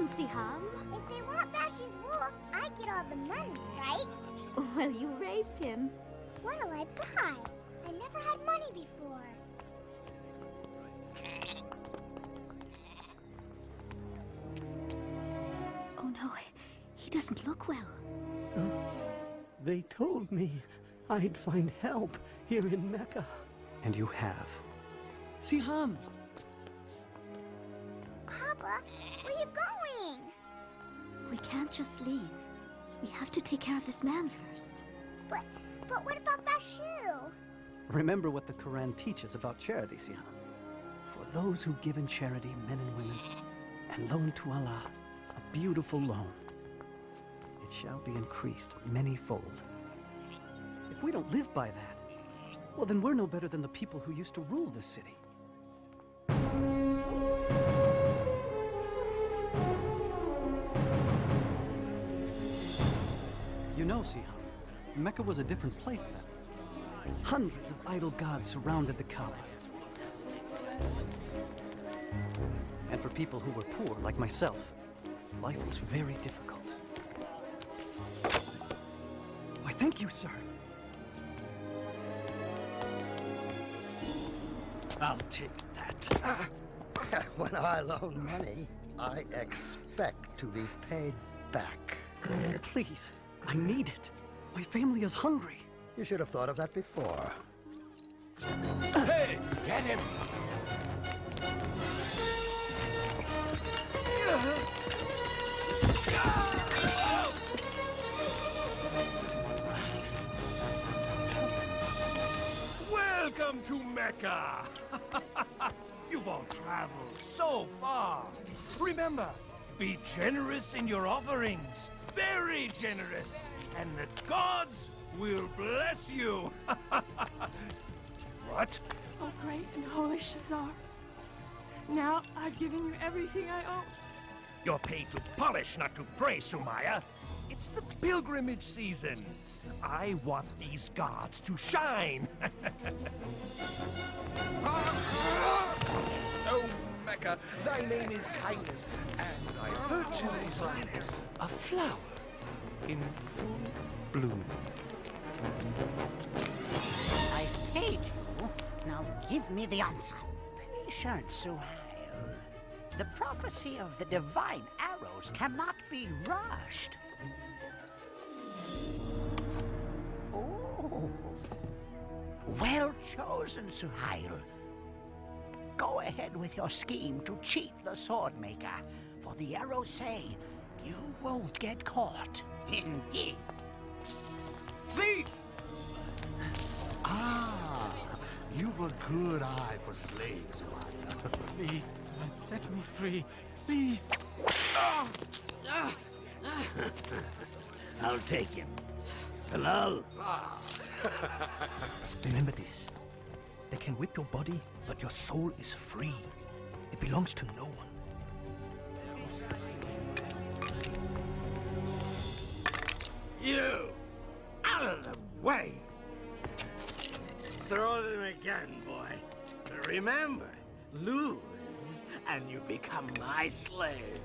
own, Siham. If they want Bashu's wolf, I get all the money, right? Well, you raised him. What'll I buy? I never had money before. Oh no, he doesn't look well. They told me I'd find help here in Mecca. And you have. Siham! Papa, where you going? We can't just leave. We have to take care of this man first. But what about Bashu? Remember what the Quran teaches about charity, Siham. For those who give in charity, men and women, and loan to Allah, a beautiful loan, it shall be increased many-fold. If we don't live by that, well, then we're no better than the people who used to rule this city. You know, Siham, Mecca was a different place then. Hundreds of idol gods surrounded the Kaaba. And for people who were poor, like myself, life was very difficult. Why, thank you, sir. I'll take that. When I loan money, I expect to be paid back. Please, I need it. My family is hungry. You should have thought of that before. Hey, get him! Welcome to Mecca! You've all traveled so far. Remember, be generous in your offerings. Very generous. And the gods will bless you. What? Oh, great and holy Shazar. Now I've given you everything I owe. You're paid to polish, not to pray, Sumaya. It's the pilgrimage season. I want these gods to shine. Oh, Mecca, thy name is kindness, and thy virtue is like a flower in full bloom. I paid you. Now give me the answer. Patient, Suhail. The prophecy of the divine arrows cannot be rushed. Oh. Well chosen, Suhail. Go ahead with your scheme to cheat the swordmaker, for the arrows say you won't get caught. Indeed. Thief! Ah, you've a good eye for slaves, Maya. Please, set me free. Please. I'll take him. Halal. Remember this. They can whip your body, but your soul is free. It belongs to no one. You! Out of the way! Throw them again, boy. But remember, lose, and you become my slave.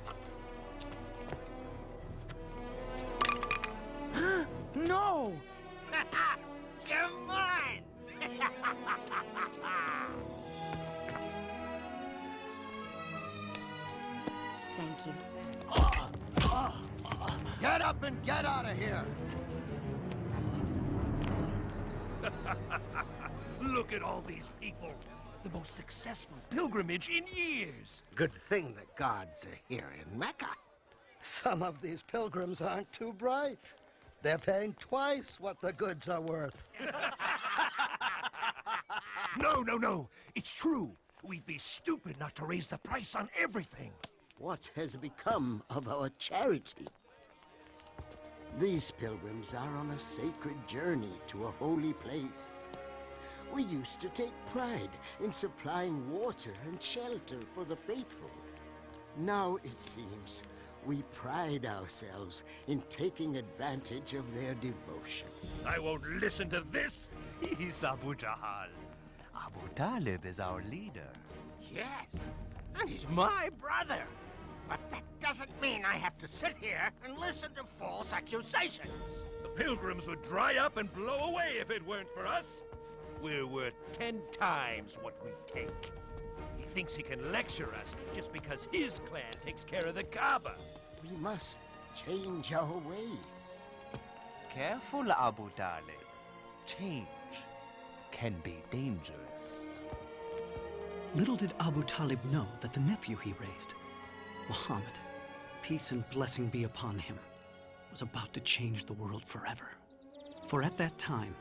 No! Come on! Thank you. Get up and get out of here! Look at all these people. The most successful pilgrimage in years. Good thing the gods are here in Mecca. Some of these pilgrims aren't too bright. They're paying twice what the goods are worth. No. It's true. We'd be stupid not to raise the price on everything. What has become of our charity? These pilgrims are on a sacred journey to a holy place. We used to take pride in supplying water and shelter for the faithful. Now, it seems, we pride ourselves in taking advantage of their devotion. I won't listen to this. He's Abu Jahal. Abu Talib is our leader. Yes, and he's my brother. But that doesn't mean I have to sit here and listen to false accusations. The pilgrims would dry up and blow away if it weren't for us. We're worth 10 times what we take. He thinks he can lecture us just because his clan takes care of the Kaaba. We must change our ways. Careful, Abu Talib. Change can be dangerous. Little did Abu Talib know that the nephew he raised, Muhammad, peace and blessing be upon him, was about to change the world forever. For at that time,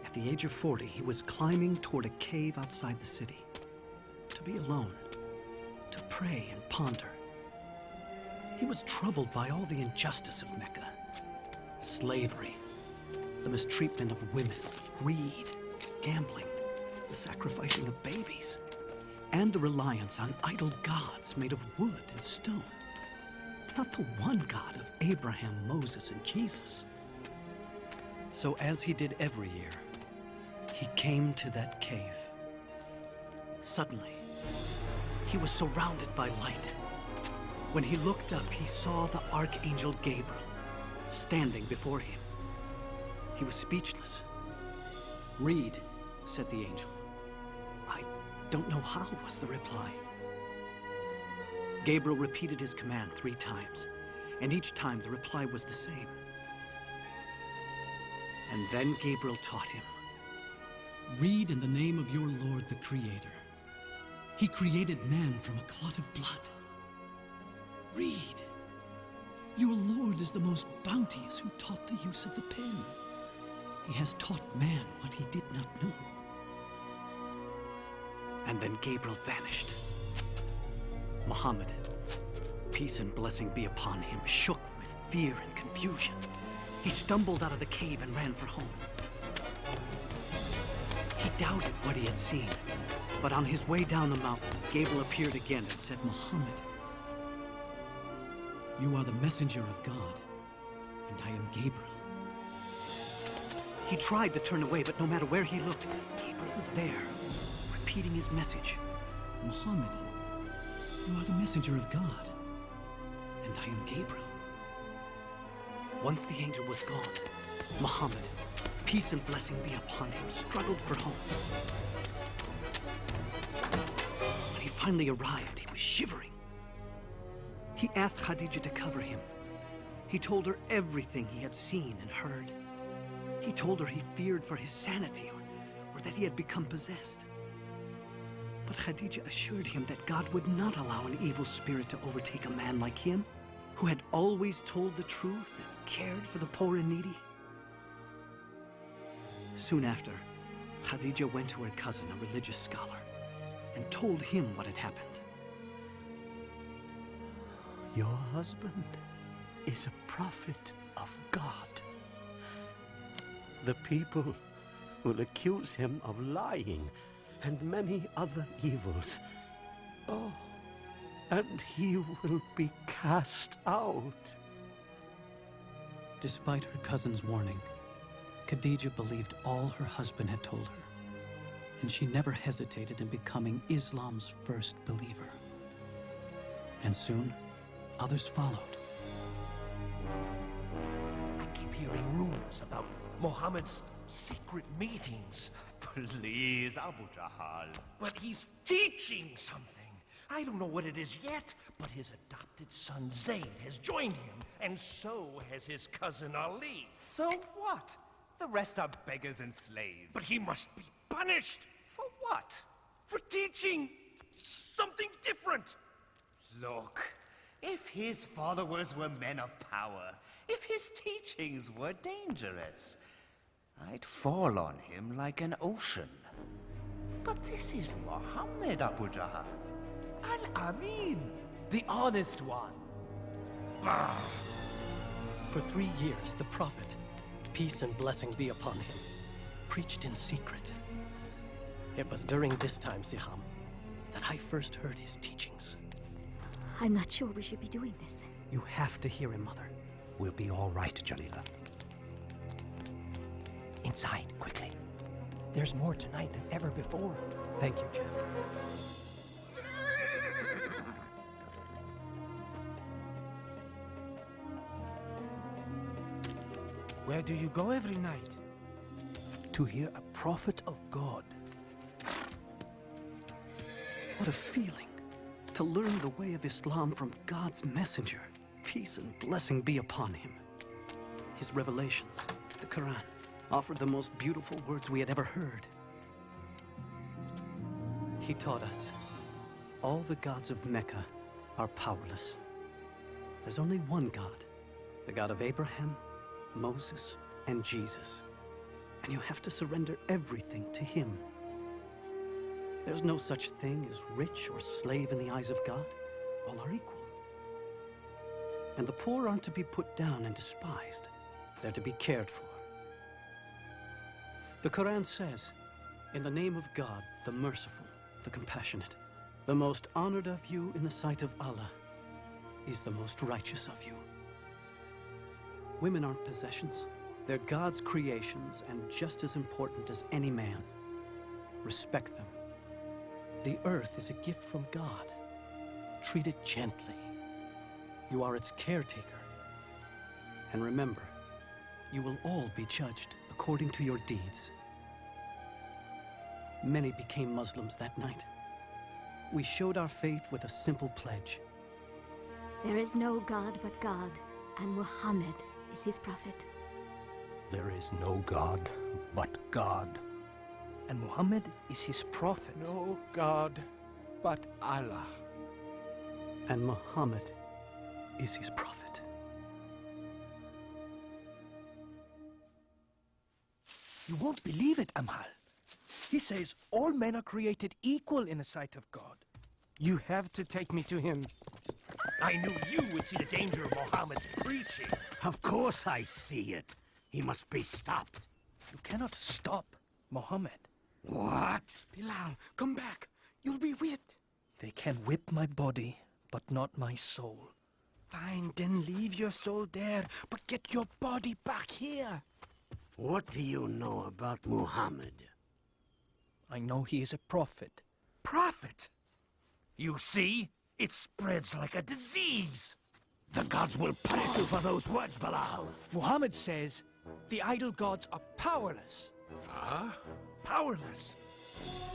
at the age of 40, he was climbing toward a cave outside the city, to be alone, to pray and ponder. He was troubled by all the injustice of Mecca, slavery, the mistreatment of women, greed, gambling, the sacrificing of babies, and the reliance on idol gods made of wood and stone. Not the one God of Abraham, Moses, and Jesus. So as he did every year, he came to that cave. Suddenly, he was surrounded by light. When he looked up, he saw the Archangel Gabriel standing before him. He was speechless. "Read," said the angel. "I don't know how," was the reply. Gabriel repeated his command 3 times, and each time the reply was the same. And then Gabriel taught him. "Read in the name of your Lord the Creator. He created man from a clot of blood. Read. Your Lord is the most bounteous who taught the use of the pen. He has taught man what he did not know." And then Gabriel vanished. Muhammad, peace and blessing be upon him, shook with fear and confusion. He stumbled out of the cave and ran for home. He doubted what he had seen, but on his way down the mountain, Gabriel appeared again and said, "Muhammad, you are the messenger of God, and I am Gabriel." He tried to turn away, but no matter where he looked, Gabriel was there, repeating his message. "Muhammad, you are the messenger of God, and I am Gabriel." Once the angel was gone, Muhammad, peace and blessing be upon him, struggled for home. When he finally arrived, he was shivering. He asked Khadija to cover him. He told her everything he had seen and heard. He told her he feared for his sanity or that he had become possessed. But Khadija assured him that God would not allow an evil spirit to overtake a man like him, who had always told the truth and cared for the poor and needy. Soon after, Khadija went to her cousin, a religious scholar, and told him what had happened. "Your husband is a prophet of God. The people will accuse him of lying and many other evils. Oh, and he will be cast out." Despite her cousin's warning, Khadija believed all her husband had told her, and she never hesitated in becoming Islam's first believer. And soon, others followed. I keep hearing rumors about Muhammad's secret meetings. Please, Abu Jahal. But he's teaching something. I don't know what it is yet, but his adopted son Zayd has joined him, and so has his cousin Ali. So what? The rest are beggars and slaves. But he must be punished. For what? For teaching something different. Look, if his followers were men of power, if his teachings were dangerous, I'd fall on him like an ocean. But this is Muhammad, Abu Jahal. Al-Amin, the honest one. Bah! For 3 years, the Prophet, peace and blessing be upon him, preached in secret. It was during this time, Siham, that I first heard his teachings. I'm not sure we should be doing this. You have to hear him, Mother. We'll be all right, Jalila. Inside, quickly. There's more tonight than ever before. Thank you, Jeff. Where do you go every night? To hear a prophet of God. What a feeling to learn the way of Islam from God's messenger. Peace and blessing be upon him. His revelations, the Quran, offered the most beautiful words we had ever heard. He taught us all the gods of Mecca are powerless. There's only one God, the God of Abraham, Moses, and Jesus. And you have to surrender everything to him. There's no such thing as rich or slave in the eyes of God. All are equal. And the poor aren't to be put down and despised. They're to be cared for. The Quran says, in the name of God, the merciful, the compassionate, the most honored of you in the sight of Allah is the most righteous of you. Women aren't possessions. They're God's creations and just as important as any man. Respect them. The earth is a gift from God. Treat it gently. You are its caretaker. And remember, you will all be judged according to your deeds. Many became Muslims that night. We showed our faith with a simple pledge. There is no God but God, and Muhammad is his prophet. There is no God but God. And Muhammad is his prophet. No God but Allah. And Muhammad is his prophet. You won't believe it, Amhal. He says all men are created equal in the sight of God. You have to take me to him. I knew you would see the danger of Muhammad's preaching. Of course I see it. He must be stopped. You cannot stop Muhammad. What? Bilal, come back. You'll be whipped. They can whip my body, but not my soul. Fine, then leave your soul there, but get your body back here. What do you know about Muhammad? I know he is a prophet. Prophet? You see? It spreads like a disease. The gods will punish you for those words, Bilal. Muhammad says the idol gods are powerless. Huh? Powerless?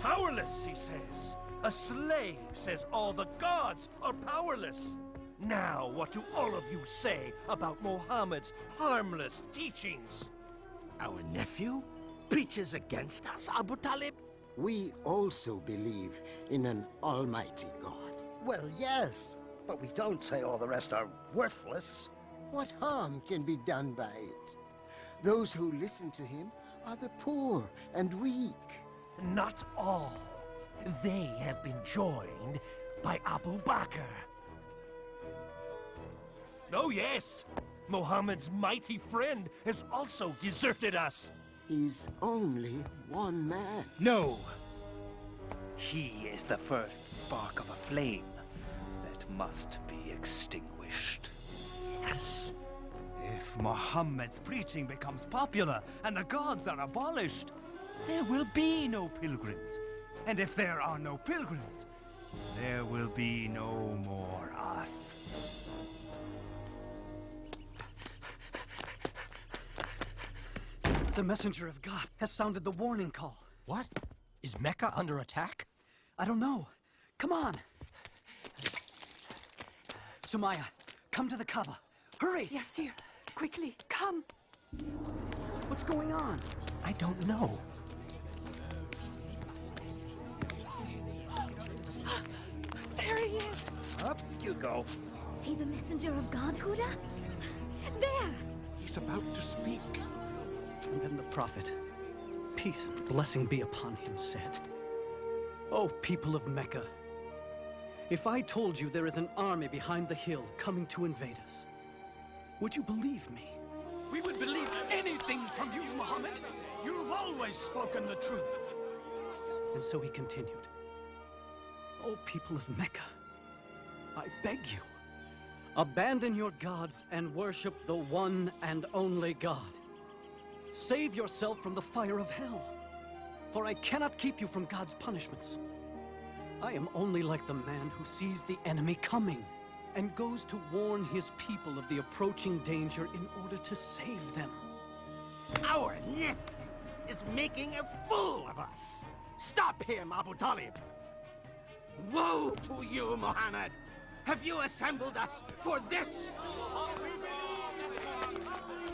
Powerless, he says. A slave says all the gods are powerless. Now, what do all of you say about Muhammad's harmless teachings? Our nephew preaches against us, Abu Talib? We also believe in an almighty God. Well, yes, but we don't say all the rest are worthless. What harm can be done by it? Those who listen to him are the poor and weak. Not all. They have been joined by Abu Bakr. Oh, yes. Muhammad's mighty friend has also deserted us. He's only one man. No. He is the first spark of a flame that must be extinguished. Yes. If Muhammad's preaching becomes popular and the gods are abolished, there will be no pilgrims. And if there are no pilgrims, there will be no more us. The messenger of God has sounded the warning call. What? Is Mecca under attack? I don't know. Come on. Sumaya, come to the Kaaba. Hurry! Yes, sir. Quickly, come. What's going on? I don't know. There he is. Up you go. See the messenger of God, Huda? There! He's about to speak. And then the prophet, peace and blessing be upon him, said, "O people of Mecca, if I told you there is an army behind the hill coming to invade us, would you believe me?" We would believe anything from you, Muhammad. You've always spoken the truth. And so he continued, "O people of Mecca, I beg you, abandon your gods and worship the one and only God. Save yourself from the fire of hell, for I cannot keep you from God's punishments. I am only like the man who sees the enemy coming and goes to warn his people of the approaching danger in order to save them. Our nephew is making a fool of us. Stop him, Abu Talib. Woe to you, Muhammad. Have you assembled us for this?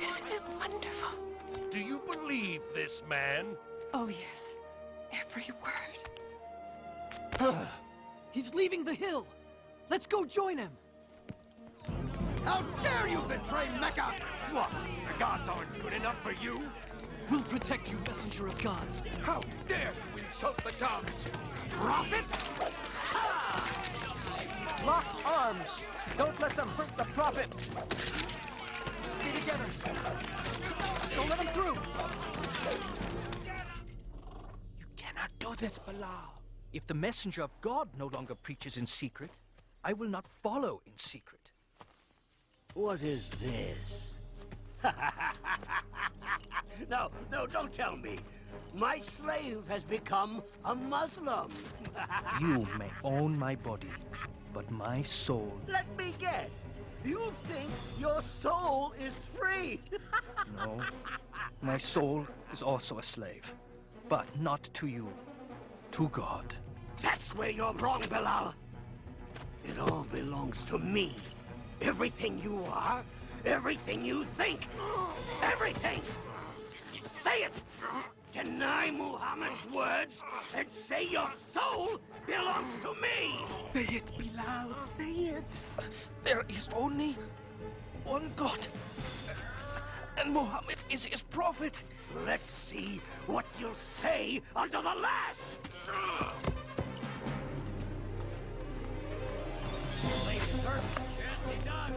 Isn't it wonderful? Do you believe this man? Oh, yes. Every word. He's leaving the hill. Let's go join him. How dare you betray Mecca? What? The gods aren't good enough for you? We'll protect you, messenger of God. How dare you insult the gods? Prophet? Lock arms! Don't let them hurt the Prophet! Stay together. Don't let him through. You cannot do this, Bilal. If the messenger of God no longer preaches in secret, I will not follow in secret. What is this? No, don't tell me. My slave has become a Muslim. You may own my body, but my soul... Let me guess. You think your soul is free? No. My soul is also a slave. But not to you. To God. That's where you're wrong, Bilal. It all belongs to me. Everything you are, everything you think, everything! Say it! Deny Muhammad's words and say your soul belongs to me! Say it, Bilal, say it! There is only one God. And Muhammad is his prophet. Let's see what you'll say under the lash! Yes, he does.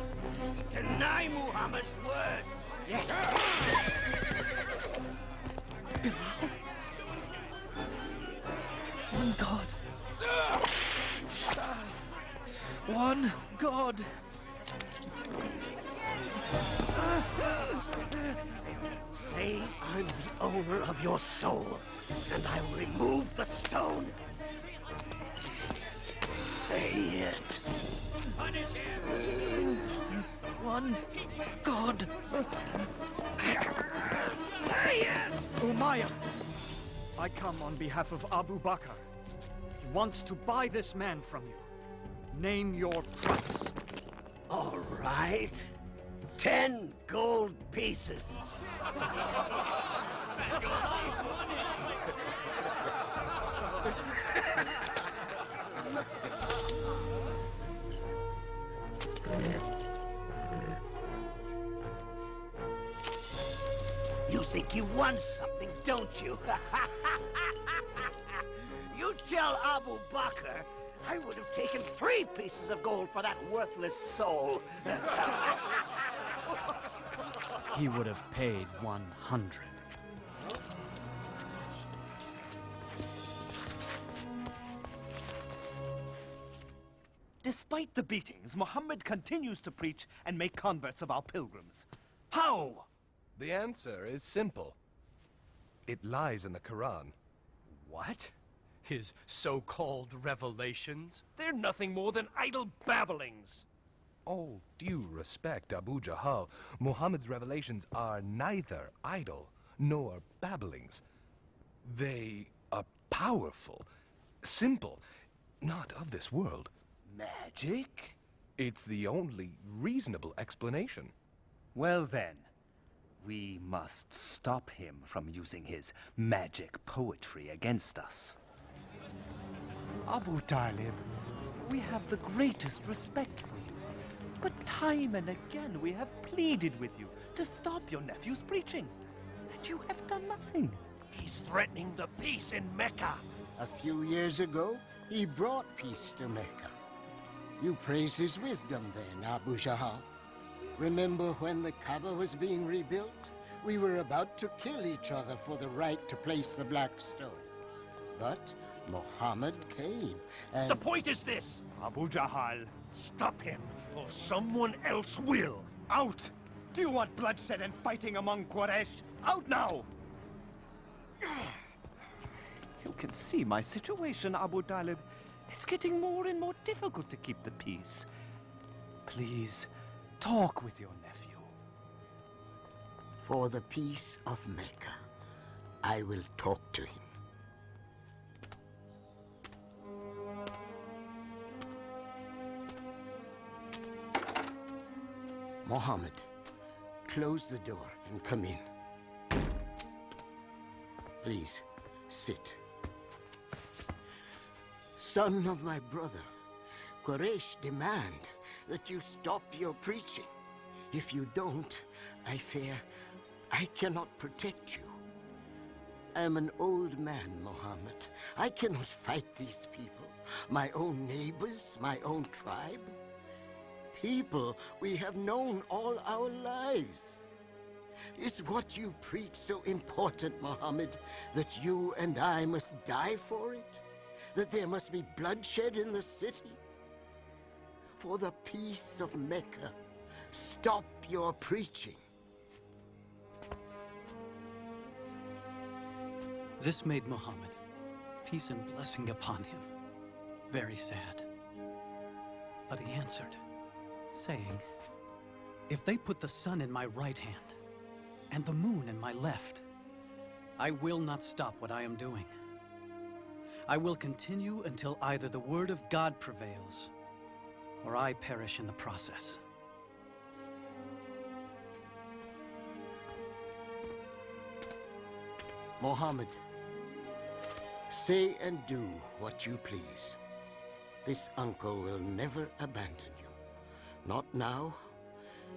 Deny Muhammad's words. Yes. One God. One God. Say I'm the owner of your soul, and I will remove the stone. Say it. Punish him. One God. Say it! Umayyah, I come on behalf of Abu Bakr. He wants to buy this man from you. Name your price. All right. 10 gold pieces. You think you won something, don't you? You tell Abu Bakr I would have taken 3 pieces of gold for that worthless soul. He would have paid 100. Despite the beatings, Muhammad continues to preach and make converts of our pilgrims. How? The answer is simple. It lies in the Quran. What? His so-called revelations? They're nothing more than idle babblings. All due respect, Abu Jahal, Muhammad's revelations are neither idle nor babblings. They are powerful, simple, not of this world. Magic? It's the only reasonable explanation. Well then, we must stop him from using his magic poetry against us. Abu Talib, we have the greatest respect for you. But time and again we have pleaded with you to stop your nephew's preaching. And you have done nothing. He's threatening the peace in Mecca. A few years ago, he brought peace to Mecca. You praise his wisdom then, Abu Jahal. Remember when the Kaaba was being rebuilt? We were about to kill each other for the right to place the black stone. But Muhammad came, and... The point is this, Abu Jahal. Stop him, or someone else will. Out! Do you want bloodshed and fighting among Quraysh? Out now! You can see my situation, Abu Talib. It's getting more and more difficult to keep the peace. Please, talk with your nephew. For the peace of Mecca, I will talk to him. Muhammad, close the door and come in. Please, sit. Son of my brother, Quraysh demand that you stop your preaching. If you don't, I fear I cannot protect you. I am an old man, Muhammad. I cannot fight these people, my own neighbors, my own tribe. People we have known all our lives. Is what you preach so important, Muhammad, that you and I must die for it? That there must be bloodshed in the city? For the peace of Mecca, stop your preaching. This made Muhammad, peace and blessing upon him, very sad. But he answered, saying, "If they put the sun in my right hand and the moon in my left, I will not stop what I am doing. I will continue until either the word of God prevails or I perish in the process." Muhammad, say and do what you please. This uncle will never abandon you. Not now,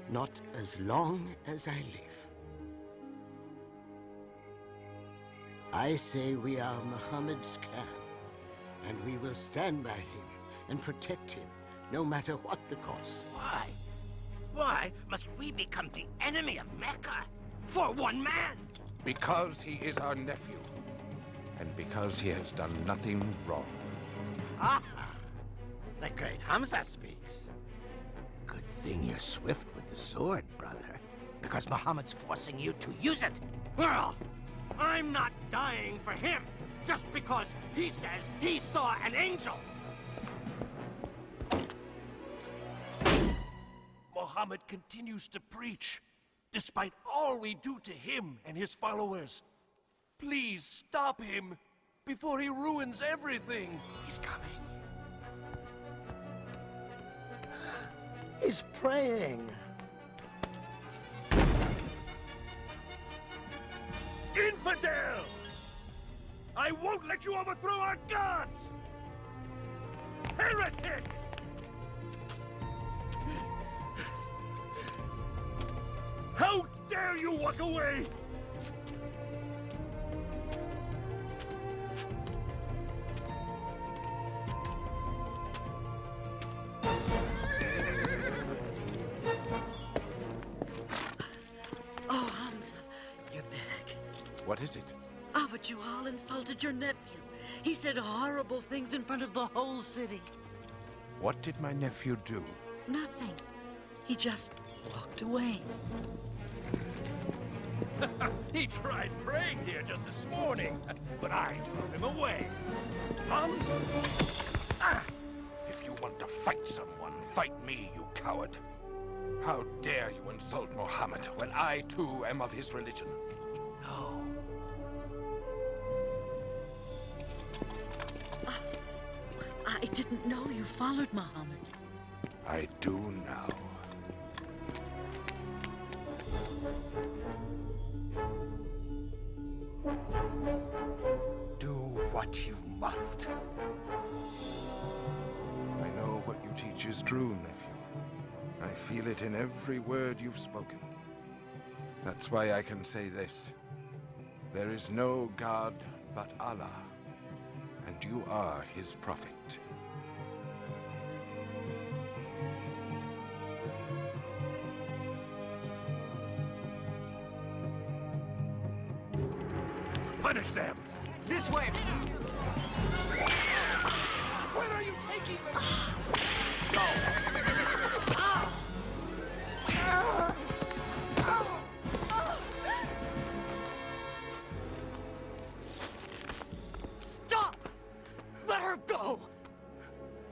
not as long as I live. I say we are Muhammad's clan, and we will stand by him and protect him, no matter what the cost. Why? Why must we become the enemy of Mecca? For one man? Because he is our nephew, and because he has done nothing wrong. Ah! The great Hamza speaks. Good thing you're swift with the sword, brother, because Muhammad's forcing you to use it. Well, I'm not dying for him, just because he says he saw an angel. Muhammad continues to preach, despite all we do to him and his followers. Please stop him before he ruins everything. He's coming. He's praying. Infidel! I won't let you overthrow our gods! Heretic! How dare you walk away! Oh, Hamza, you're back. What is it? Abu Juhal insulted your nephew. He said horrible things in front of the whole city. What did my nephew do? Nothing. He just walked away. He tried praying here just this morning, but I drove him away. If you want to fight someone, fight me, you coward. How dare you insult Muhammad when I, too, am of his religion? No. I didn't know you followed Muhammad. I do now. Do what you must. I know what you teach is true, nephew. I feel it in every word you've spoken. That's why I can say this. There is no God but Allah, and you are his prophet. Punish them! This way! Where are you taking them? Go! Stop! Let her go!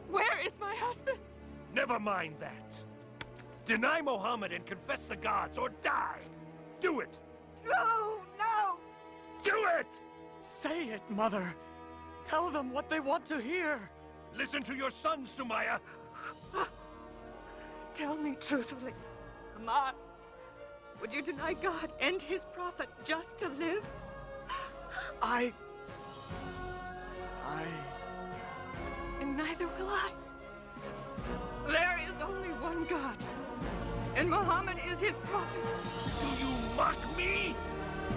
Where is my husband? Never mind that. Deny Muhammad and confess the gods, or die! Do it! No, no! Do it! Say it, Mother. Tell them what they want to hear. Listen to your son, Sumaya. Tell me truthfully, Ammar, would you deny God and his prophet just to live? And neither will I. There is only one God, and Muhammad is his prophet. Do you mock me?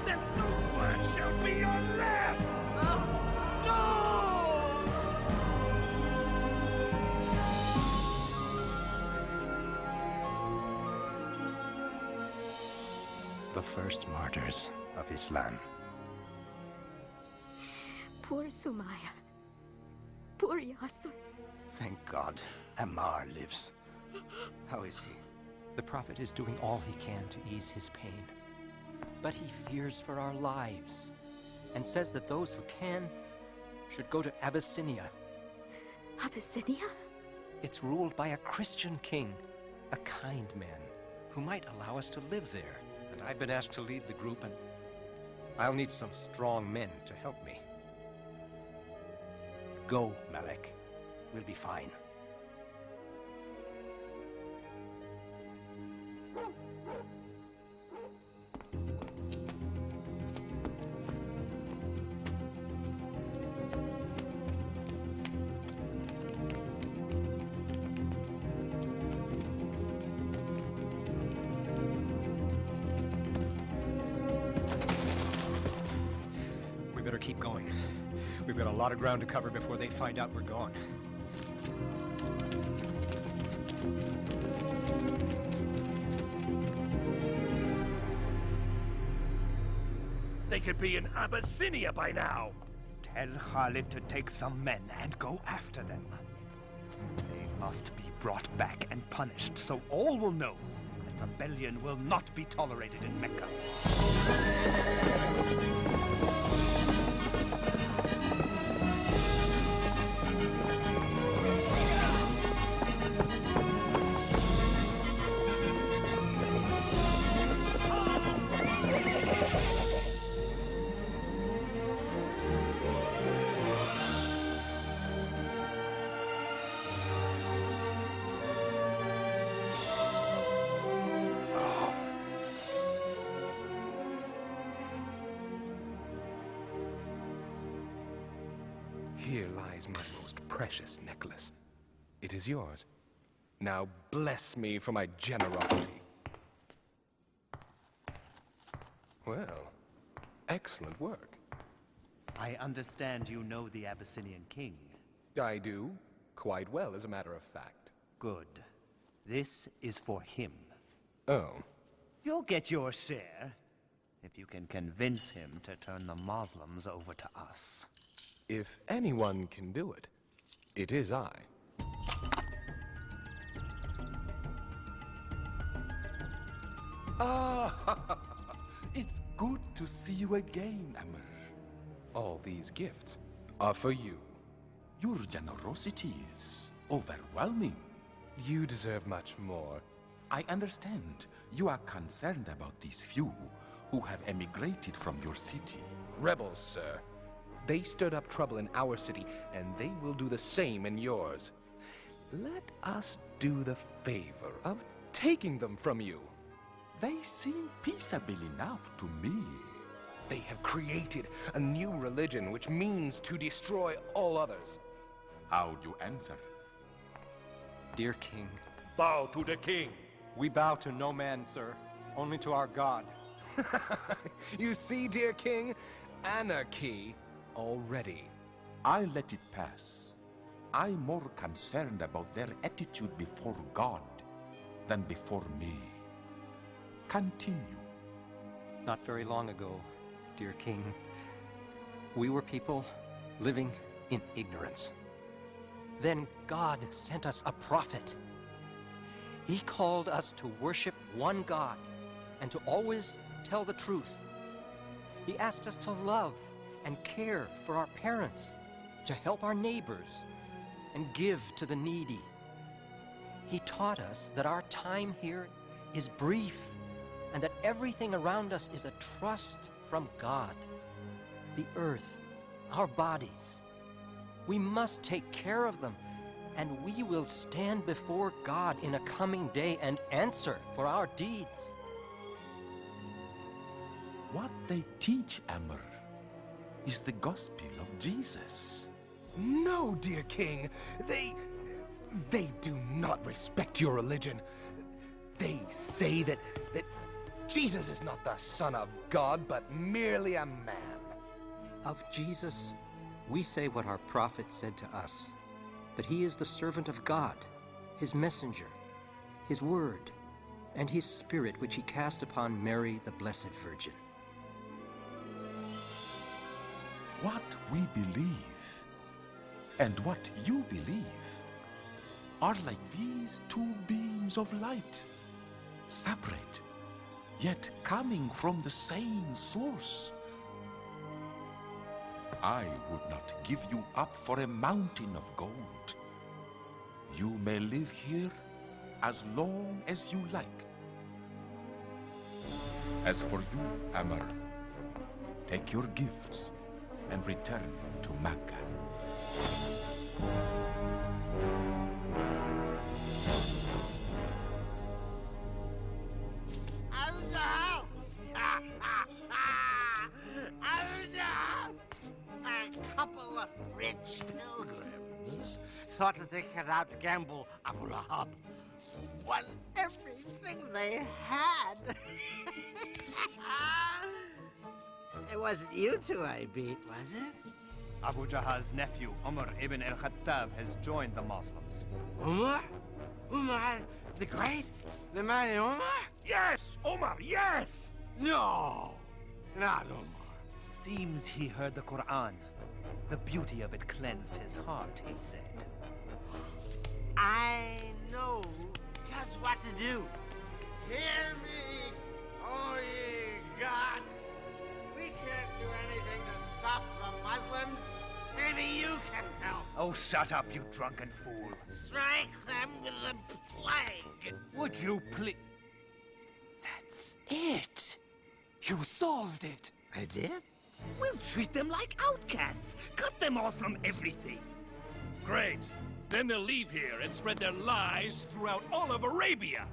Then those words shall be your last! The first martyrs of Islam. Poor Sumaya. Poor Yasser. Thank God, Ammar lives. How is he? The Prophet is doing all he can to ease his pain. But he fears for our lives, and says that those who can should go to Abyssinia. Abyssinia? It's ruled by a Christian king, a kind man, who might allow us to live there. And I've been asked to lead the group, and I'll need some strong men to help me. Go, Malek. We'll be fine. We better keep going. We've got a lot of ground to cover before they find out we're gone. They could be in Abyssinia by now. Tell Khalid to take some men and go after them. They must be brought back and punished, so all will know that rebellion will not be tolerated in Mecca. Here lies my most precious necklace. It is yours. Now bless me for my generosity. Well, excellent work. I understand you know the Abyssinian king. I do. Quite well, as a matter of fact. Good. This is for him. Oh. You'll get your share, if you can convince him to turn the Muslims over to us. If anyone can do it, it is I. Ah, it's good to see you again, Amr. All these gifts are for you. Your generosity is overwhelming. You deserve much more. I understand. You are concerned about these few who have emigrated from your city. Rebels, sir. They stirred up trouble in our city, and they will do the same in yours. Let us do the favor of taking them from you. They seem peaceable enough to me. They have created a new religion which means to destroy all others. How do you answer? Dear King. Bow to the king. We bow to no man, sir. Only to our God. You see, dear King? Anarchy already. I let it pass. I'm more concerned about their attitude before God than before me. Continue. Not very long ago, dear King, we were people living in ignorance. Then God sent us a prophet. He called us to worship one God and to always tell the truth. He asked us to love and care for our parents, to help our neighbors, and give to the needy. He taught us that our time here is brief, and that everything around us is a trust from God. The earth, our bodies. We must take care of them, and we will stand before God in a coming day and answer for our deeds. What they teach, Amr, is the gospel of Jesus. No, dear king. They do not respect your religion. They say that Jesus is not the Son of God, but merely a man. Of Jesus, we say what our prophet said to us, that he is the servant of God, his messenger, his word, and his spirit which he cast upon Mary, the Blessed Virgin. What we believe and what you believe are like these two beams of light, separate, yet coming from the same source. I would not give you up for a mountain of gold. You may live here as long as you like. As for you, Amr, take your gifts and return to Mecca. A couple of rich pilgrims thought that they could outgamble Abu Lahab. Won everything they had. It wasn't you two I beat, was it? Abu Jahal's nephew, Umar ibn al-Khattab, has joined the Muslims. Umar? Umar the Great? The mighty Umar? Yes, Omar, yes! No, not Umar. Seems he heard the Quran. The beauty of it cleansed his heart, he said. I know just what to do. Hear me, O ye gods! We can't do anything to stop the Muslims. Maybe you can help. Oh, shut up, you drunken fool. Strike them with the plague. Would you please? That's it. You solved it. I did? We'll treat them like outcasts. Cut them off from everything. Great. Then they'll leave here and spread their lies throughout all of Arabia.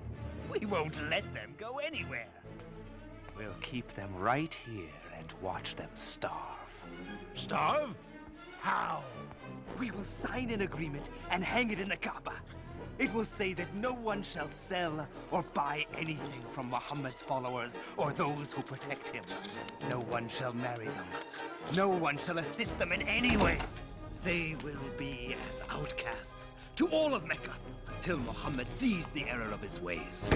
We won't let them go anywhere. We'll keep them right here and watch them starve. Starve? How? We will sign an agreement and hang it in the Kaaba. It will say that no one shall sell or buy anything from Muhammad's followers or those who protect him. No one shall marry them. No one shall assist them in any way. They will be as outcasts to all of Mecca until Muhammad sees the error of his ways.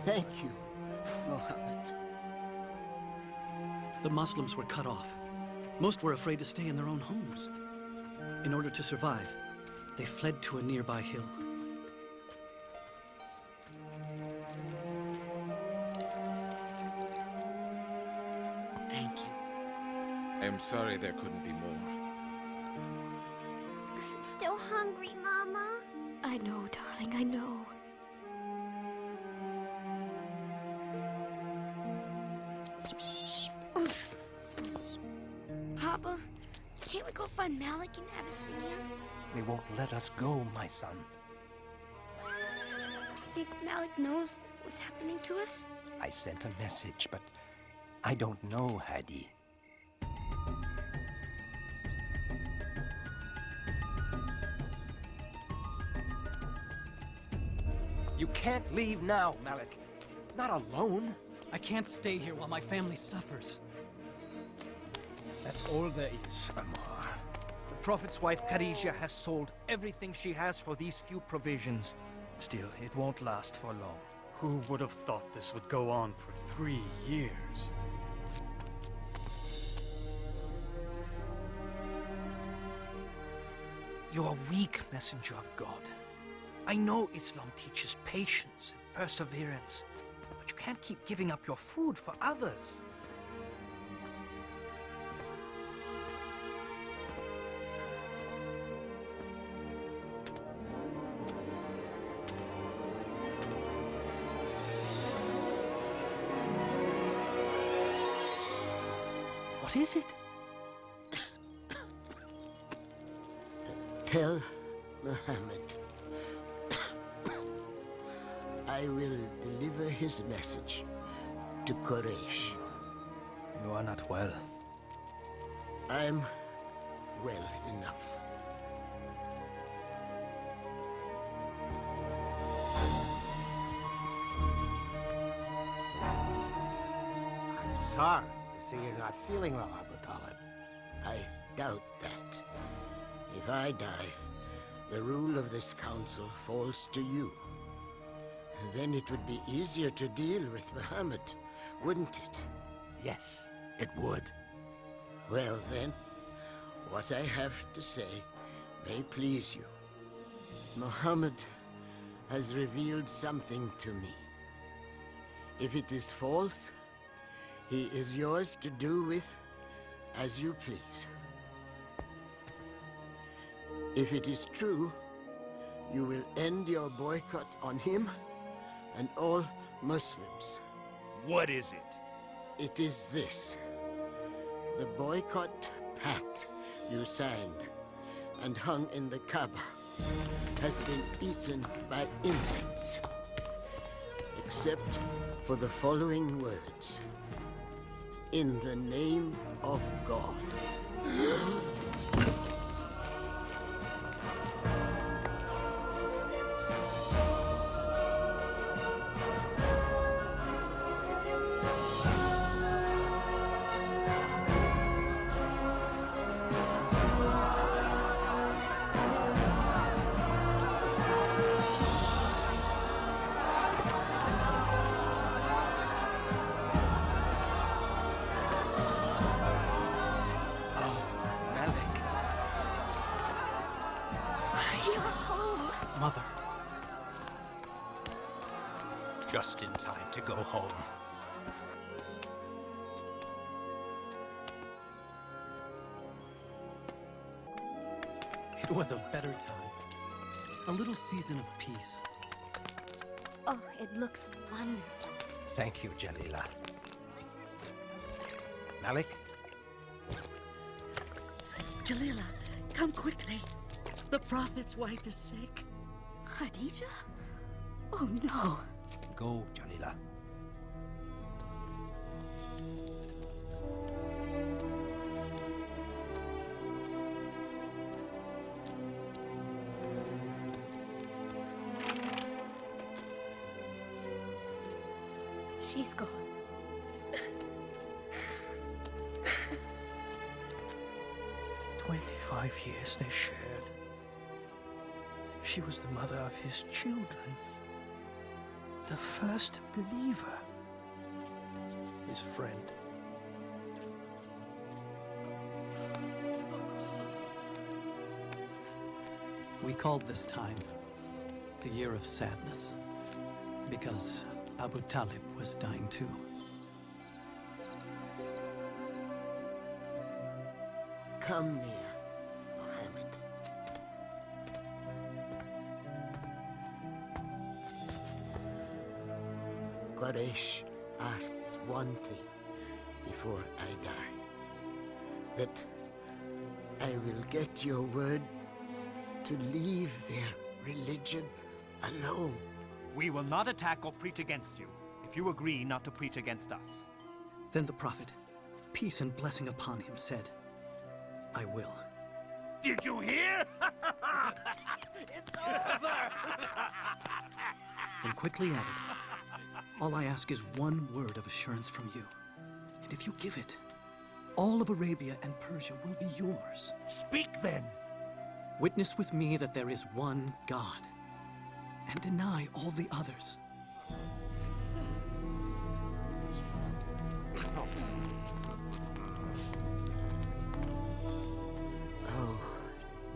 Thank you, Mohammed. The Muslims were cut off. Most were afraid to stay in their own homes. In order to survive, they fled to a nearby hill. Thank you. I'm sorry there couldn't be more. I'm still hungry, Mama. I know, darling, I know. Papa, can't we go find Malik in Abyssinia? They won't let us go, my son. Do you think Malik knows what's happening to us? I sent a message, but I don't know, Hadi. You can't leave now, Malik. Not alone. I can't stay here while my family suffers. That's all there is, Ammar. The Prophet's wife, Khadijah, has sold everything she has for these few provisions. Still, it won't last for long. Who would have thought this would go on for 3 years? You're a weak messenger of God. I know Islam teaches patience and perseverance, but you can't keep giving up your food for others. What is it? Tell Muhammad I will deliver his message to Quraysh. You are not well. I'm well enough. I'm sorry to see you're not feeling well, Abu Talib. I doubt that. If I die, the rule of this council falls to you. Then it would be easier to deal with Muhammad, wouldn't it? Yes, it would. Well then, what I have to say may please you. Muhammad has revealed something to me. If it is false, he is yours to do with as you please. If it is true, you will end your boycott on him and all Muslims. What is it? It is this. The boycott pact you signed and hung in the Kaaba has been eaten by insects. Except for the following words. In the name of God. Mother. Just in time to go home. It was a better time. A little season of peace. Oh, it looks wonderful. Thank you, Jalila. Malik? Jalila, come quickly. The Prophet's wife is sick. Khadijah? Oh no. Go, Jalila. She's gone. 25 years they shared. She was the mother of his children. The first believer. His friend. We called this time the Year of Sadness, because Abu Talib was dying too. Come near, Muhammad. Quraysh asks one thing before I die. That I will get your word to leave their religion alone. We will not attack or preach against you, if you agree not to preach against us. Then the Prophet, peace and blessing upon him, said, I will. Did you hear? It's over! Then quickly added, all I ask is one word of assurance from you. And if you give it, all of Arabia and Persia will be yours. Speak then. Witness with me that there is one God, and deny all the others. Oh,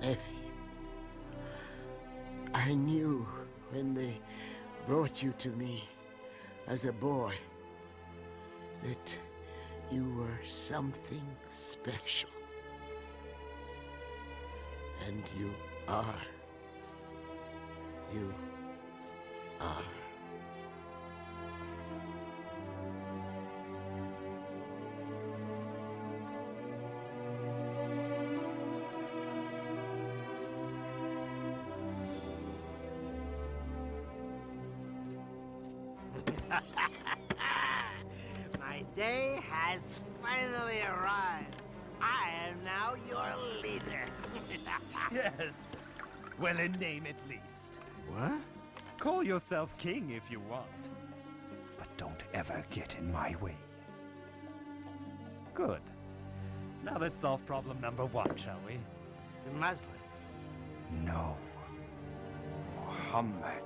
nephew. I knew when they brought you to me as a boy that you were something special. And you are. You are. My day has finally arrived. I am now your leader. Yes. Well, in name at least. What? Call yourself king if you want. But don't ever get in my way. Good. Now let's solve problem number 1, shall we? The Muslims. No. Muhammad.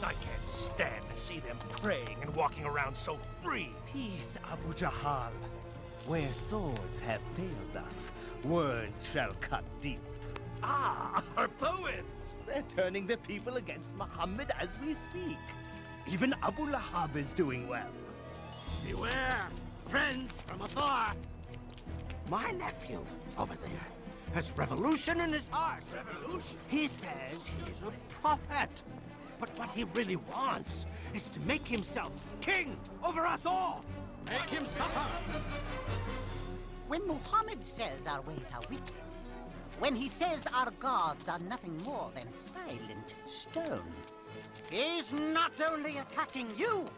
I can't stand to see them praying and walking around so free. Peace, Abu Jahal. Where swords have failed us, words shall cut deep. Ah, our poets! They're turning the people against Muhammad as we speak. Even Abu Lahab is doing well. Beware, friends from afar. My nephew over there has revolution in his heart. Revolution? He says he's a prophet. But what he really wants is to make himself king over us all. Make him suffer. When Muhammad says our ways are wicked, when he says our gods are nothing more than silent stone, he's not only attacking you,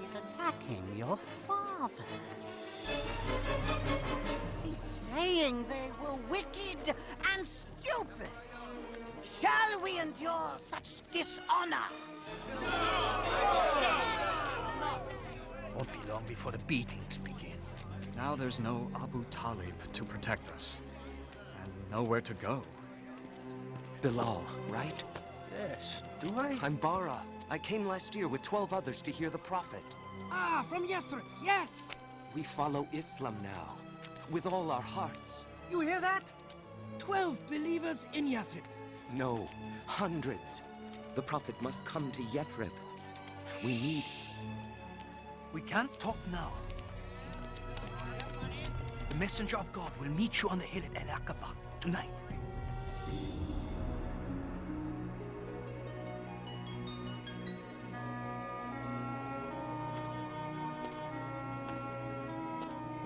he's attacking your fathers. He's saying they were wicked and stupid. Shall we endure such dishonor? Won't be long before the beatings begin. Now there's no Abu Talib to protect us. And nowhere to go. Bilal, right? Yes, do I? I'm Bara. I came last year with 12 others to hear the Prophet. Ah, from Yathrib, yes! We follow Islam now, with all our hearts. You hear that? 12 believers in Yathrib. No, hundreds. The Prophet must come to Yathrib. We need... We can't talk now. The messenger of God will meet you on the hill at Al-Aqaba tonight.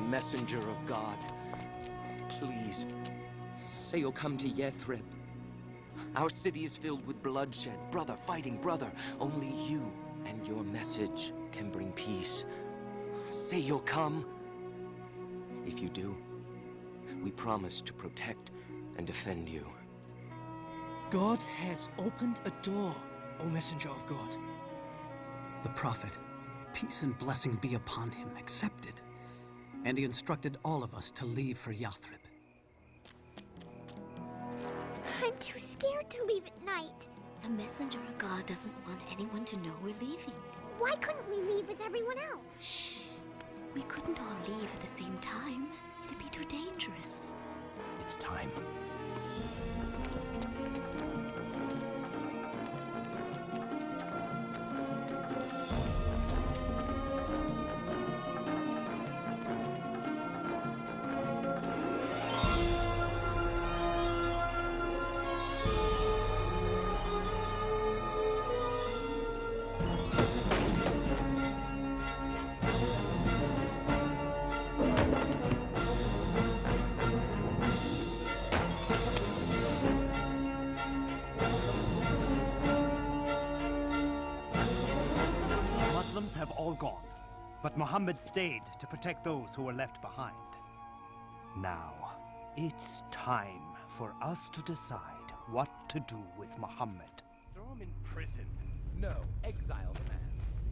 Messenger of God, please, say you'll come to Yathrib. Our city is filled with bloodshed, brother fighting brother. Only you and your message can bring peace. Say you'll come. If you do, we promise to protect and defend you. God has opened a door, O messenger of God. The Prophet, peace and blessing be upon him, accepted. And he instructed all of us to leave for Yathrib. I'm too scared to leave at night. The messenger of God doesn't want anyone to know we're leaving. Why couldn't we leave with everyone else? Shh. We couldn't all leave at the same time. It'd be too dangerous. It's time. gone, but Muhammad stayed to protect those who were left behind. Now, it's time for us to decide what to do with Muhammad. Throw him in prison. No, exile the man.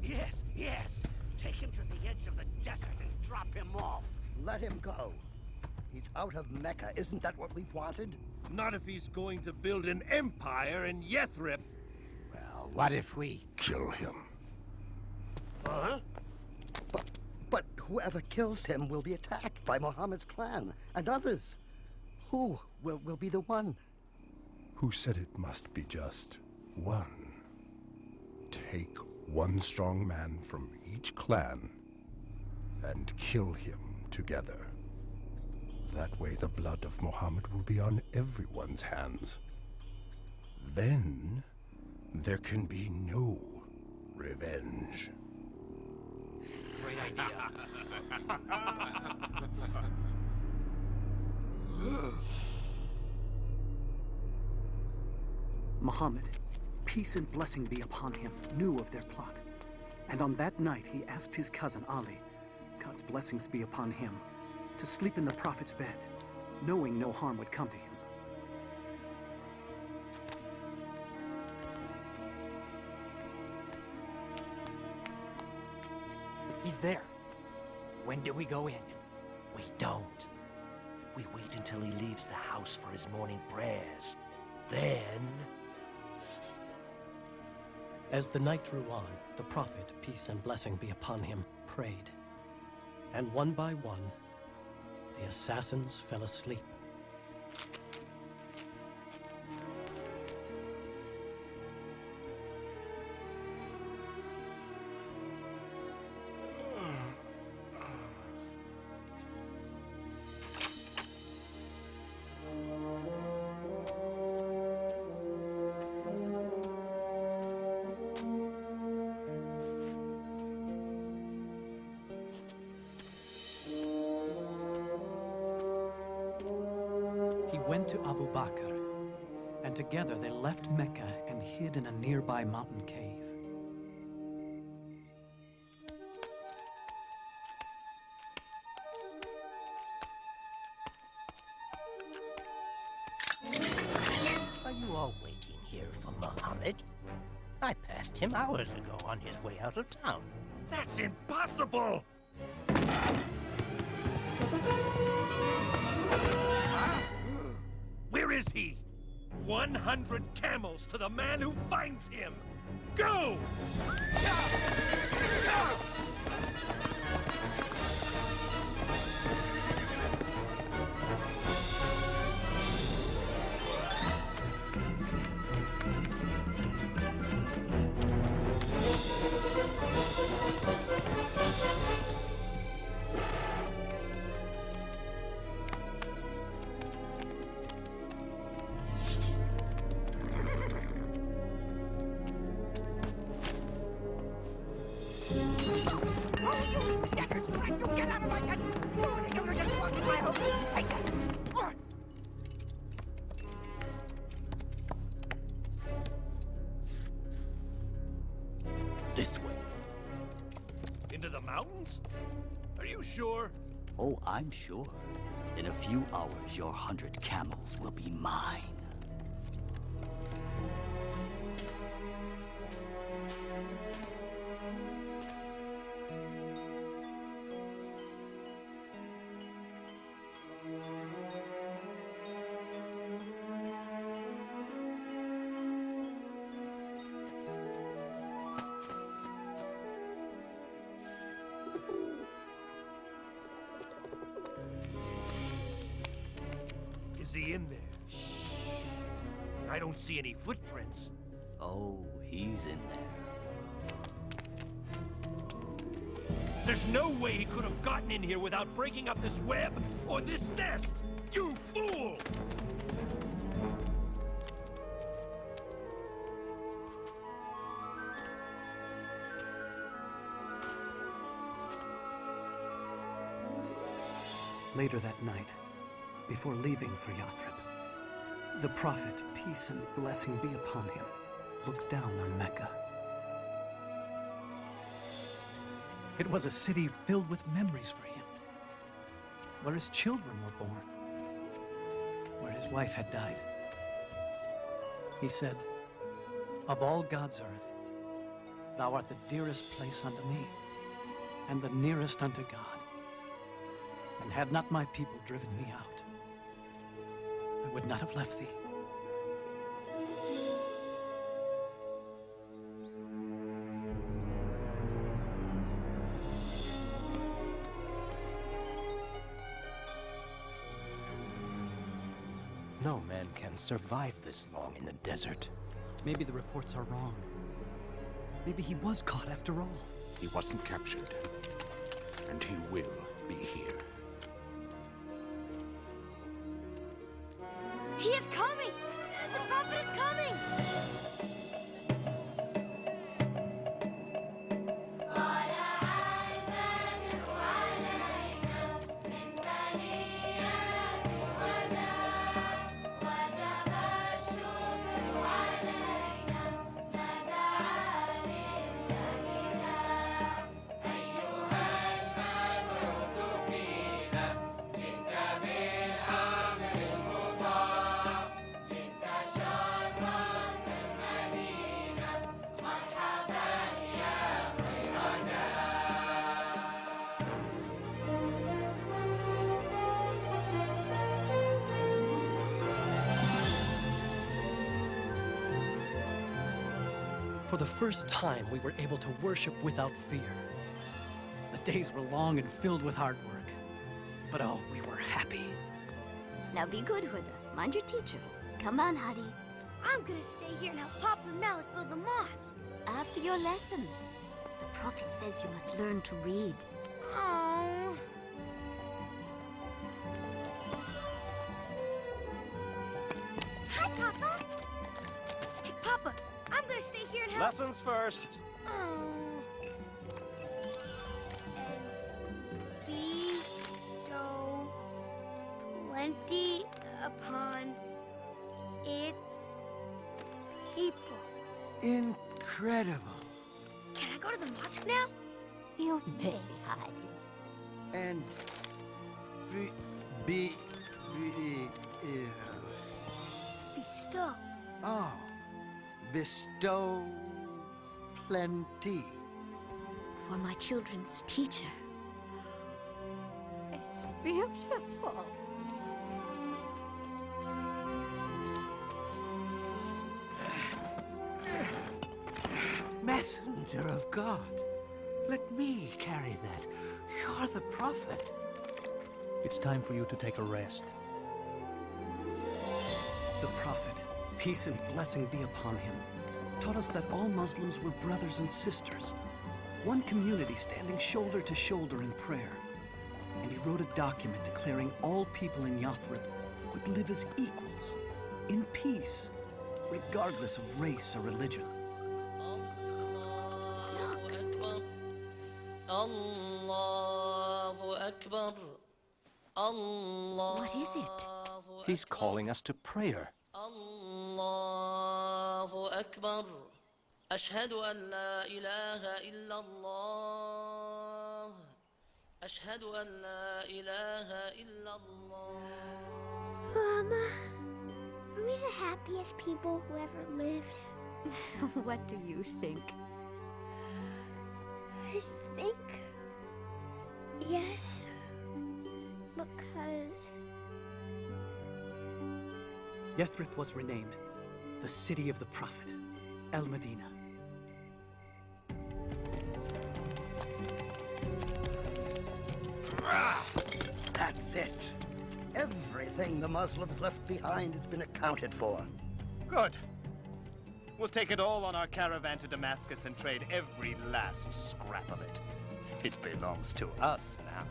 Yes, yes. Take him to the edge of the desert and drop him off. Let him go. He's out of Mecca. Isn't that what we've wanted? Not if he's going to build an empire in Yathrib. Well, what if we Kill him. Huh? But whoever kills him will be attacked by Muhammad's clan and others. Who will be the one? Who said it must be just one? Take one strong man from each clan and kill him together. That way the blood of Muhammad will be on everyone's hands. Then there can be no revenge. Great idea. Muhammad, peace and blessing be upon him, knew of their plot. And on that night he asked his cousin Ali, God's blessings be upon him, to sleep in the Prophet's bed, knowing no harm would come to him. He's there. When do we go in? We don't. We wait until he leaves the house for his morning prayers. Then... As the night drew on, the Prophet, peace and blessing be upon him, prayed. And one by one, the assassins fell asleep. Went to Abu Bakr, and together they left Mecca and hid in a nearby mountain cave. Are you all waiting here for Muhammad? I passed him hours ago on his way out of town. That's impossible! Where is he? 100 camels to the man who finds him! Go! This way. Into the mountains? Are you sure? Oh, I'm sure. In a few hours, your 100 camels will be mine. Is he in there? I don't see any footprints. Oh, he's in there. There's no way he could have gotten in here without breaking up this web or this nest! You fool! Later that night, before leaving for Yathrib, the Prophet, peace and blessing be upon him, looked down on Mecca. It was a city filled with memories for him, where his children were born, where his wife had died. He said, "Of all God's earth, thou art the dearest place unto me, and the nearest unto God. And had not my people driven me out, I would not have left thee." No man can survive this long in the desert. Maybe the reports are wrong. Maybe he was caught after all. He wasn't captured, and he will be here. He is coming! The prophet is coming! For the first time, we were able to worship without fear. The days were long and filled with hard work. But oh, we were happy. Now be good, Huda. Mind your teacher. Come on, Hadi. I'm gonna stay here and help Papa and Malik build the mosque. After your lesson. The Prophet says you must learn to read. Oh. Hi, Papa. Hey, Papa. I'm gonna stay here and help. Lessons first. Oh. And bestow plenty upon its people. Incredible. Can I go to the mosque now? You may, Hadi. And Bestow. oh, bestow plenty. For my children's teacher. It's beautiful. Messenger of God, let me carry that. You're the prophet. It's time for you to take a rest. The Prophet, peace and blessing be upon him, taught us that all Muslims were brothers and sisters, one community standing shoulder to shoulder in prayer. And he wrote a document declaring all people in Yathrib would live as equals, in peace, regardless of race or religion. What is it? He's calling us to prayer. Allahu Akbar. Ashhadu an la ilaha illallah. Ashhadu an la ilaha illallah. Mama, are we the happiest people who ever lived? What do you think? I think yes, because Yathrib was renamed the city of the Prophet, El-Medina. That's it. Everything the Muslims left behind has been accounted for. Good. We'll take it all on our caravan to Damascus and trade every last scrap of it. It belongs to us now.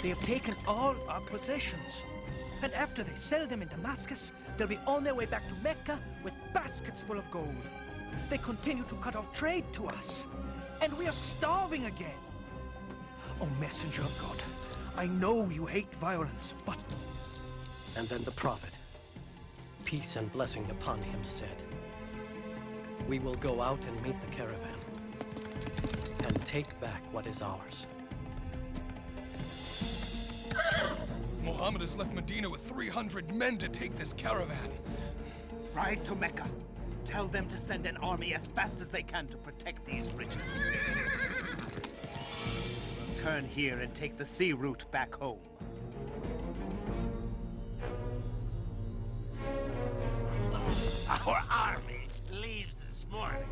They have taken all our possessions. And after they sell them in Damascus, they'll be on their way back to Mecca with baskets full of gold. They continue to cut off trade to us. and we are starving again. Oh, messenger of God, I know you hate violence, but... And then the prophet, peace and blessing upon him, said, "We will go out and meet the caravan, and take back what is ours." Muhammad has left Medina with 300 men to take this caravan. Ride to Mecca. Tell them to send an army as fast as they can to protect these riches. Turn here and take the sea route back home. Our army leaves this morning,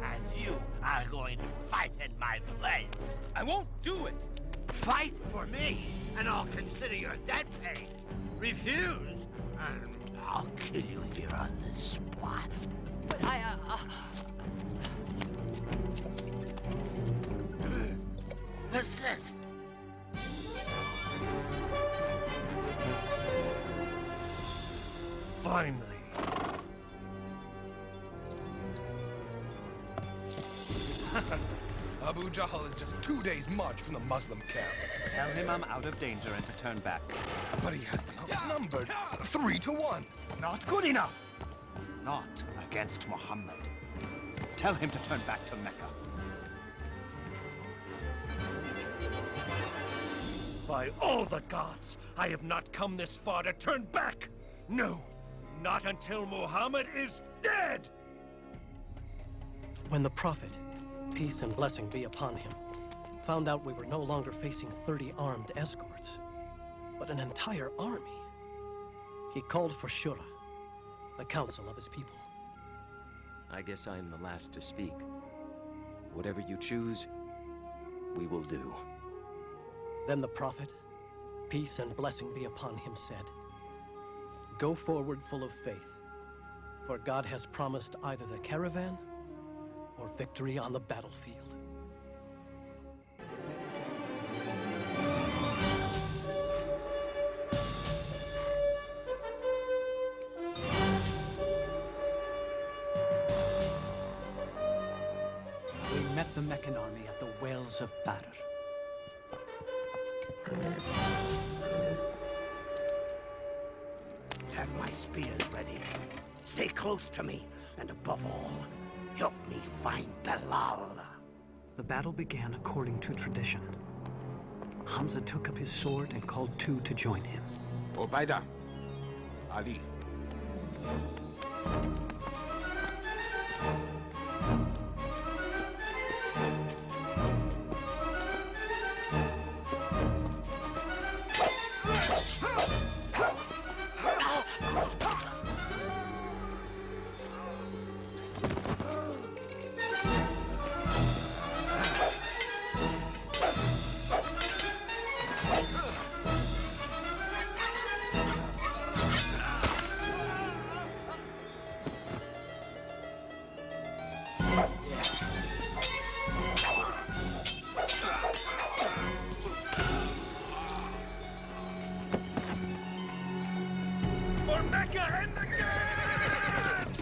and you are going to fight in my place. I won't do it. Fight for me, and I'll consider your debt paid. Refuse, and I'll kill you here on the spot. But Persist. Finally. Abu Jahl is just 2 days' march from the Muslim camp. Tell him I'm out of danger and to turn back. But he has them outnumbered 3 to 1. Not good enough. Not against Muhammad. Tell him to turn back to Mecca. By all the gods, I have not come this far to turn back! No, not until Muhammad is dead! When the prophet, peace and blessing be upon him, found out we were no longer facing 30 armed escorts, but an entire army, he called for Shura, the council of his people. I guess I am the last to speak. Whatever you choose, we will do. Then the prophet, peace and blessing be upon him, said, "Go forward full of faith, for God has promised either the caravan or victory on the battlefield." We met the Meccan army at the Wells of Badr. Have my spears ready. Stay close to me, and above all, help me find Bilal. The battle began according to tradition. Hamza took up his sword and called 2 to join him. Ubaida. Ali. For Mecca and the gods!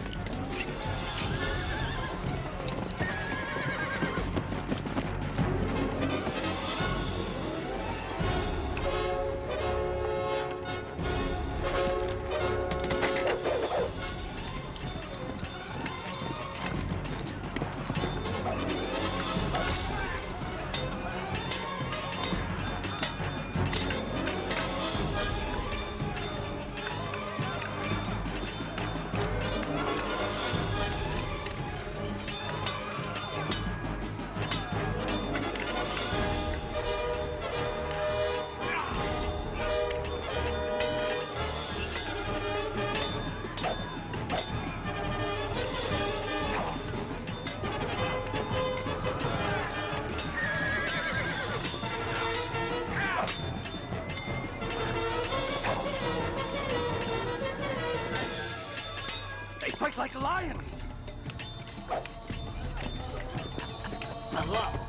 They fight like lions! Hello.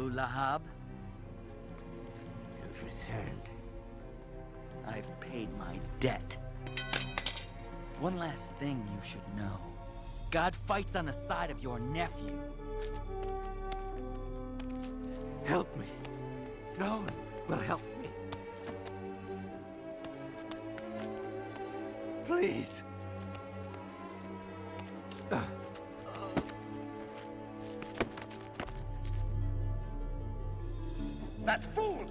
Abu Lahab, you've returned. I've paid my debt. One last thing you should know. God fights on the side of your nephew. Help me. No one will help me. Please. That fool!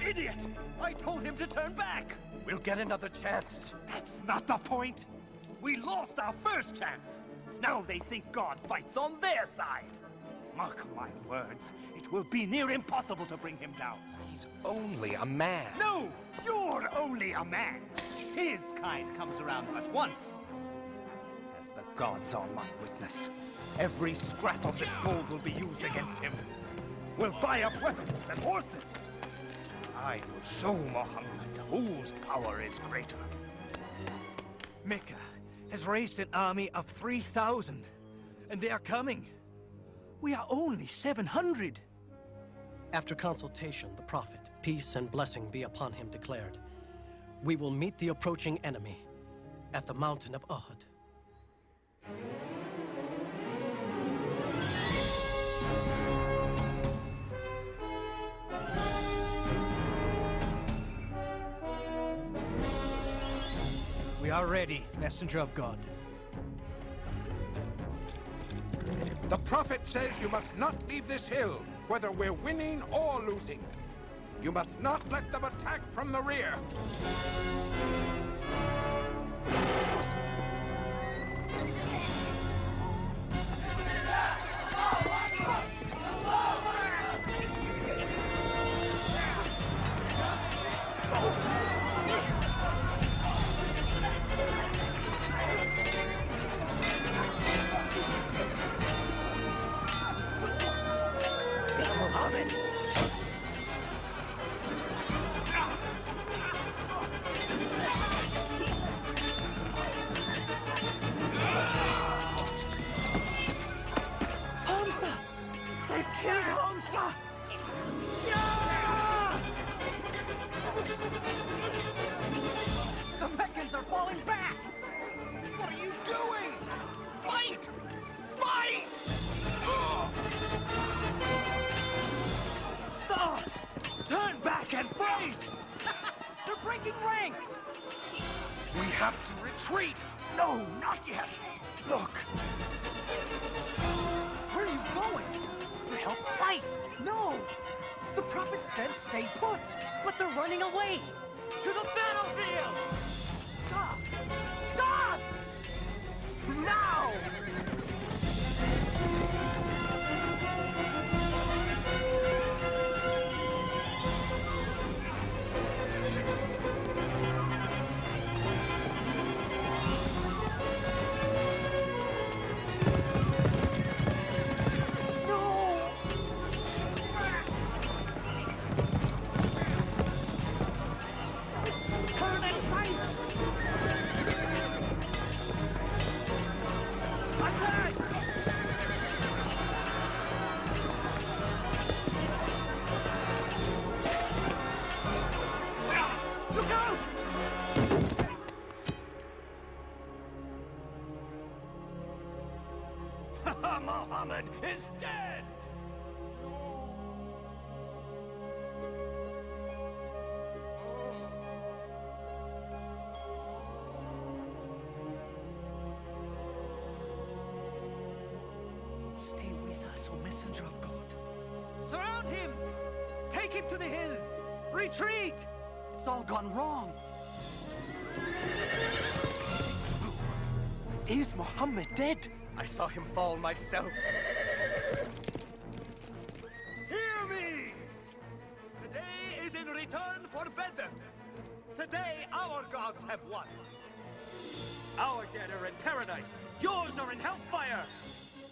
Idiot! I told him to turn back! We'll get another chance. That's not the point! We lost our first chance! Now they think God fights on their side! Mark my words, it will be near impossible to bring him down. He's only a man. No! You're only a man! His kind comes around but once. As the gods are my witness, every scrap of this gold will be used against him. We'll buy up weapons and horses. I will show Muhammad whose power is greater. Mecca has raised an army of 3,000, and they are coming. We are only 700. After consultation, the Prophet, peace and blessing be upon him, declared, "We will meet the approaching enemy at the mountain of Uhud." We are ready, messenger of God. The Prophet says you must not leave this hill, whether we're winning or losing. You must not let them attack from the rear. The Meccans are falling back! What are you doing? Fight! Fight! Stop! Turn back and fight! They're breaking ranks! We have to retreat. No, not yet! Look! Where are you going? To help fight! No! The Prophet said stay put! But they're running away! To the battlefield! Stop! Stop! Now! Muhammad is dead! Stay with us, O Messenger of God. Surround him! Take him to the hill! Retreat! It's all gone wrong. Is Muhammad dead? I saw him fall myself. Hear me! Today is in return for Bedr. Today our gods have won. Our dead are in paradise. Yours are in hellfire.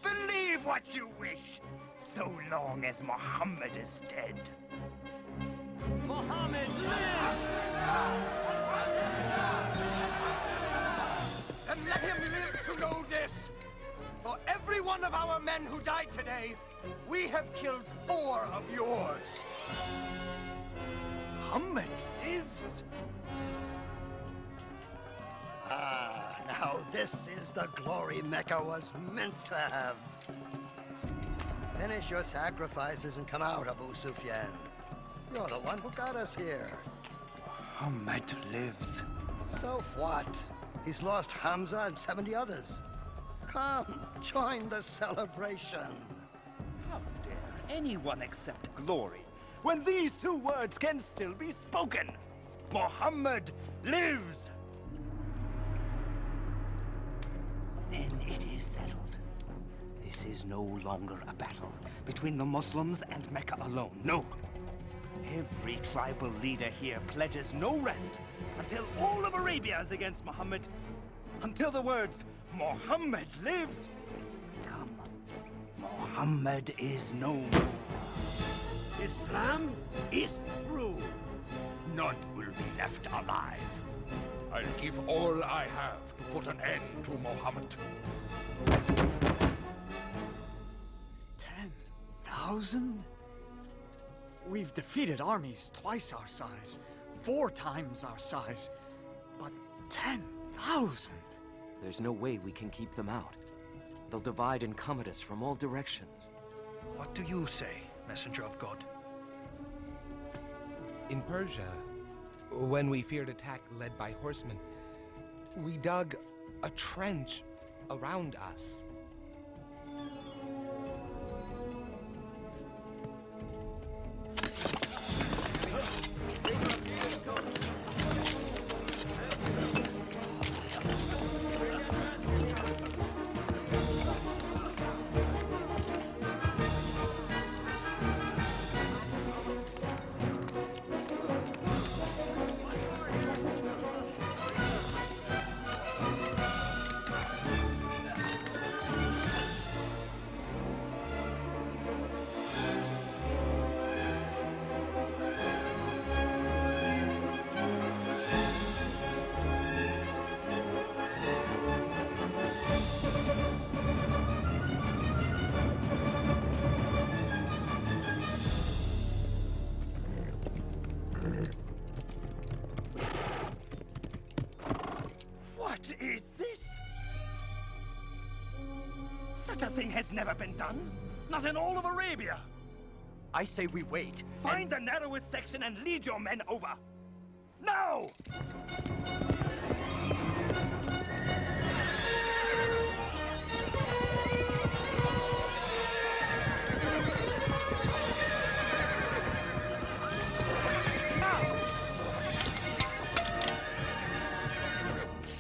Believe what you wish, so long as Muhammad is dead. Muhammad lives! And let him live to know this. For everyone one of our men who died today, we have killed 4 of yours. Muhammad lives. Ah, now this is the glory Mecca was meant to have. Finish your sacrifices and come out, Abu Sufyan. You're the one who got us here. Muhammad lives. So what? He's lost Hamza and 70 others. Come, join the celebration. How dare anyone accept glory when these 2 words can still be spoken? Muhammad lives! Then it is settled. This is no longer a battle between the Muslims and Mecca alone. No. Every tribal leader here pledges no rest until all of Arabia is against Muhammad. Until the words, Muhammad lives, come. Muhammad is no more. Islam is through. None will be left alive. I'll give all I have to put an end to Muhammad. 10,000? We've defeated armies twice our size, 4 times our size, but 10,000? There's no way we can keep them out. They'll divide and come at us from all directions. What do you say, messenger of God? In Persia, when we feared attack led by horsemen, we dug a trench around us. What is this? Such a thing has never been done. Not in all of Arabia. I say we wait. Find the narrowest section and lead your men over. Now!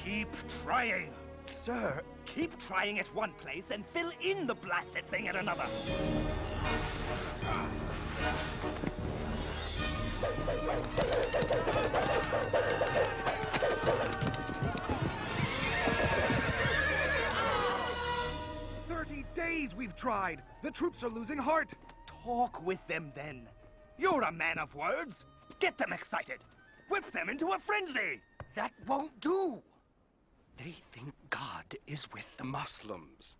Keep trying. Sir, keep trying at one place and fill in the blasted thing at another. Days we've tried. The troops are losing heart. Talk with them then. You're a man of words. Get them excited. Whip them into a frenzy. That won't do. They think God is with the Muslims.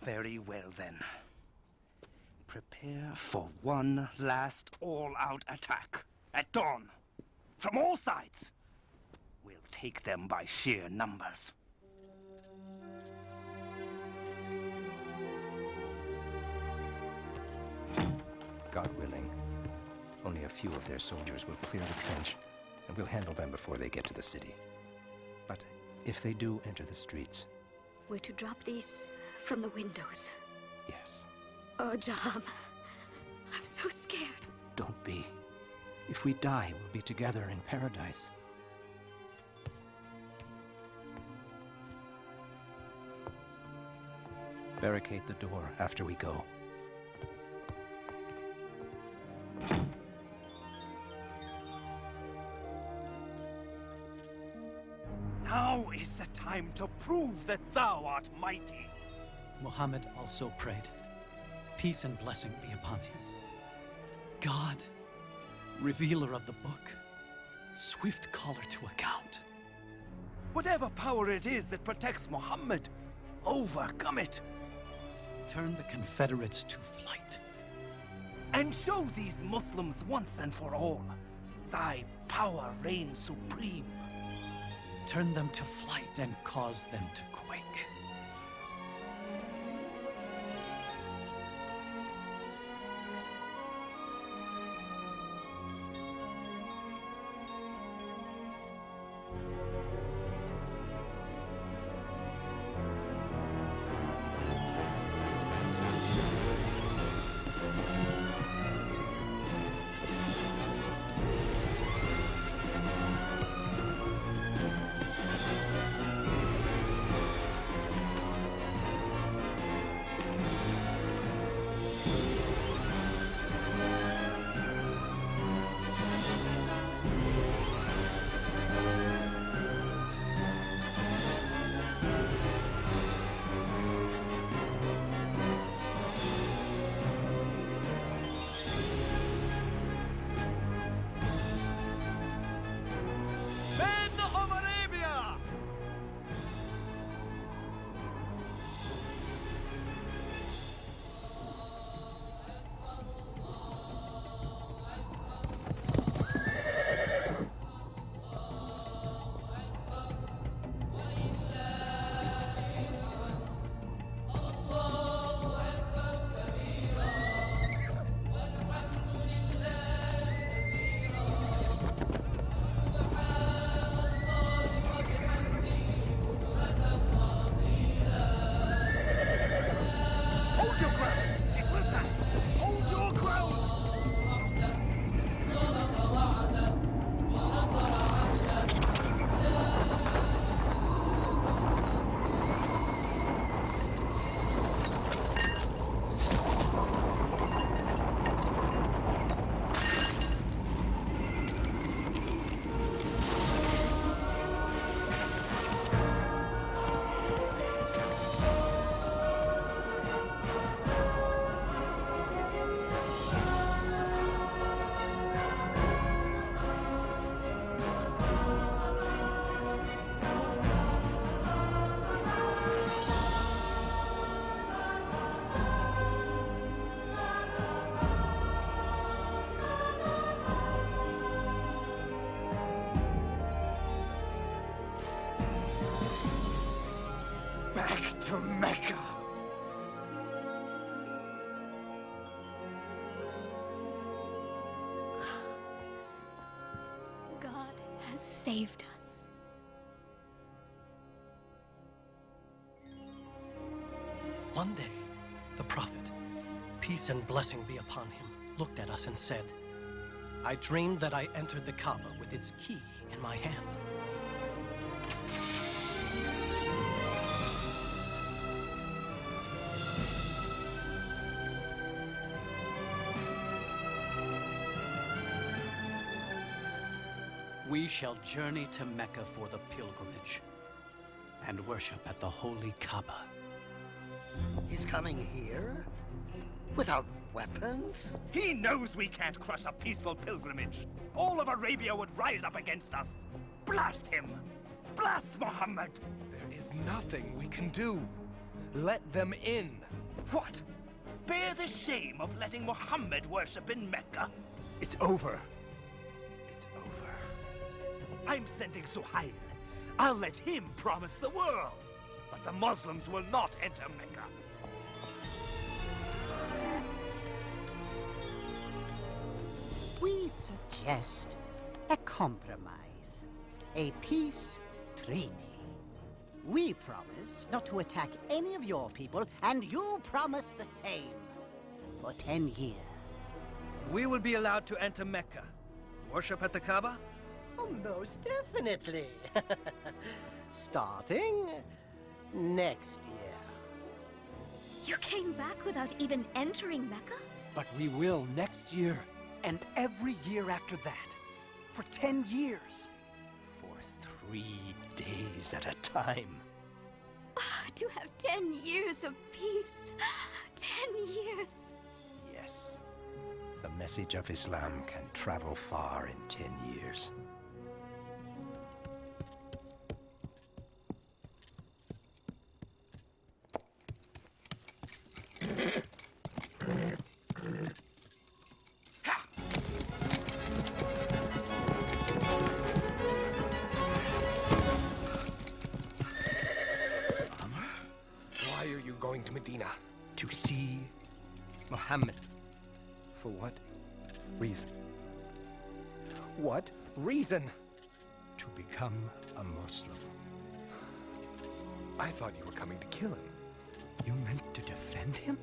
Very well then. Prepare for one last all-out attack at dawn. From all sides. We'll take them by sheer numbers. God willing, only a few of their soldiers will clear the trench, and we'll handle them before they get to the city. But if they do enter the streets... We're to drop these from the windows. Yes. Oh, Jaham. I'm so scared. Don't be. If we die, we'll be together in paradise. Barricade the door after we go. Now is the time to prove that thou art mighty. Muhammad also prayed, peace and blessing be upon him. God, revealer of the book, swift caller to account. Whatever power it is that protects Muhammad, overcome it. Turn the Confederates to flight. And show these Muslims once and for all, thy power reigns supreme. Turn them to flight and cause them to quake. Back to Mecca! God has saved us. One day, the prophet, peace and blessing be upon him, looked at us and said, I dreamed that I entered the Kaaba with its key in my hand. We shall journey to Mecca for the pilgrimage and worship at the holy Kaaba. He's coming here? Without weapons? He knows we can't crush a peaceful pilgrimage. All of Arabia would rise up against us. Blast him! Blast Muhammad! There is nothing we can do. Let them in. What? Bear the shame of letting Muhammad worship in Mecca? It's over. I'm sending Suhail. I'll let him promise the world. But the Muslims will not enter Mecca. We suggest a compromise, a peace treaty. We promise not to attack any of your people, and you promise the same. For 10 years. We will be allowed to enter Mecca. Worship at the Kaaba? Oh, most definitely. Starting next year. You came back without even entering Mecca? But we will next year, and every year after that, for 10 years. For 3 days at a time. To have 10 years of peace. 10 years. Yes. The message of Islam can travel far in 10 years. going to Medina? To see Muhammad. For what reason? What reason? To become a Muslim. I thought you were coming to kill him. You meant to defend him?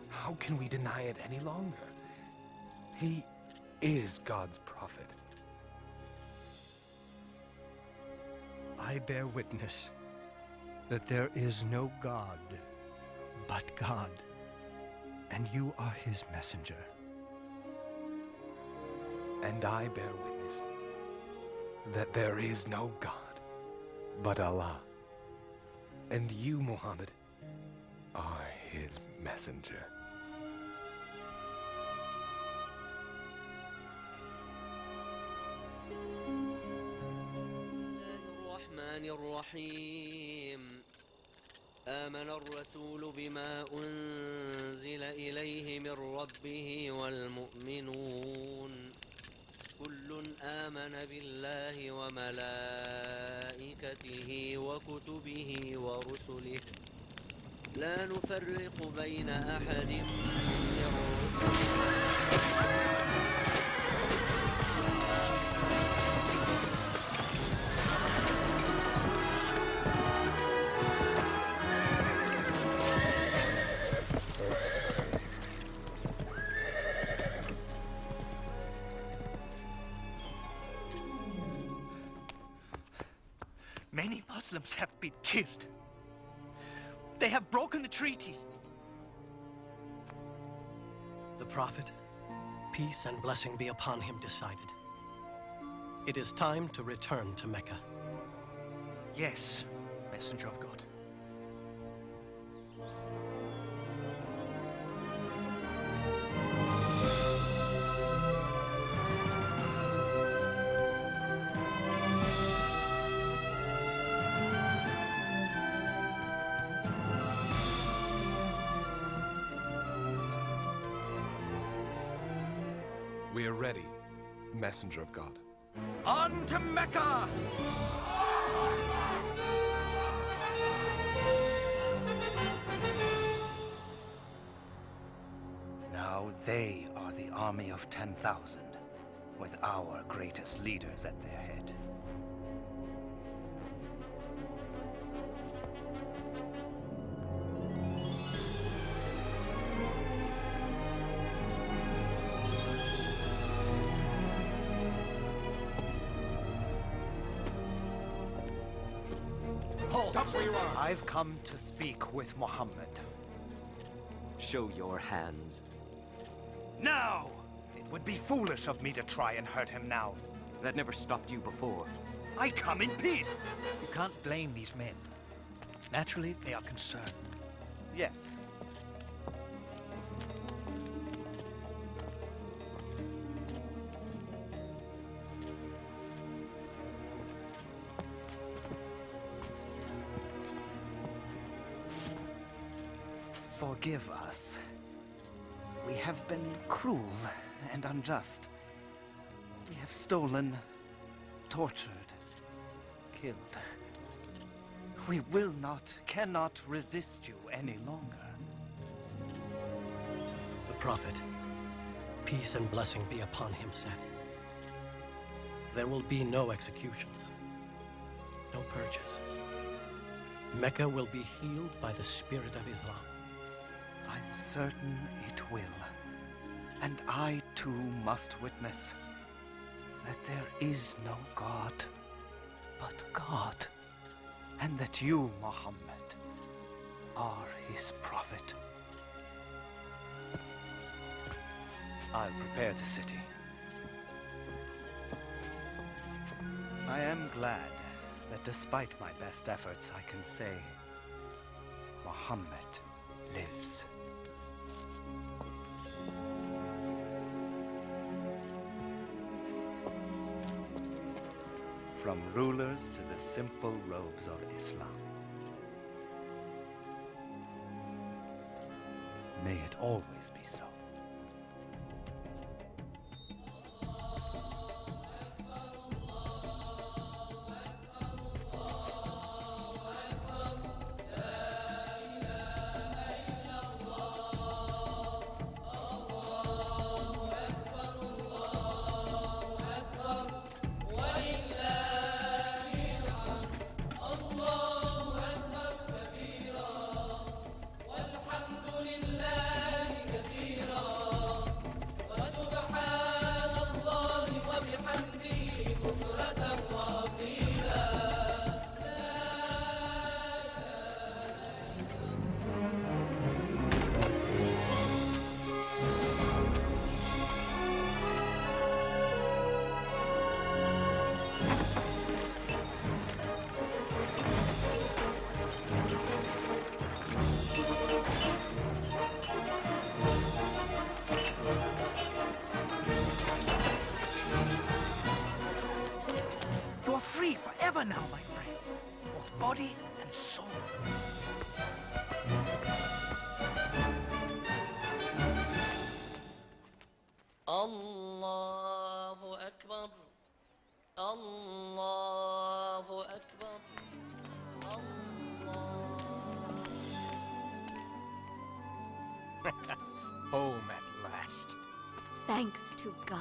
How can we deny it any longer? He is God's prophet. I bear witness that there is no God but God, and you are his messenger. And I bear witness that there is no God but Allah, and you, Muhammad, are his messenger. الرحيم آمن الرسول بما أنزل إليه من ربه والمؤمنون كل آمن بالله وملائكته وكتبه ورسله لا نفرق بين أحد من رسله Many Muslims have been killed. They have broken the treaty. The Prophet, peace and blessing be upon him, decided. It is time to return to Mecca. Yes, Messenger of God. We are ready, Messenger of God. On to Mecca! Now they are the army of 10,000, with our greatest leaders at their head. Stop where you are! I've come to speak with Muhammad. Show your hands. No! It would be foolish of me to try and hurt him now. That never stopped you before. I come in peace! You can't blame these men. Naturally, they are concerned. Yes. Forgive us. We have been cruel and unjust. We have stolen, tortured, killed. We will not, cannot resist you any longer. The Prophet, peace and blessing be upon him, said, there will be no executions, no purges. Mecca will be healed by the spirit of Islam. I'm certain it will. And I too must witness that there is no God but God, and that you, Muhammad, are his prophet. I'll prepare the city. I am glad that despite my best efforts, I can say Muhammad lives. From rulers to the simple robes of Islam. May it always be so. forever now, my friend. Both body and soul. Allahu Akbar. Allahu Akbar. Home at last. Thanks to God.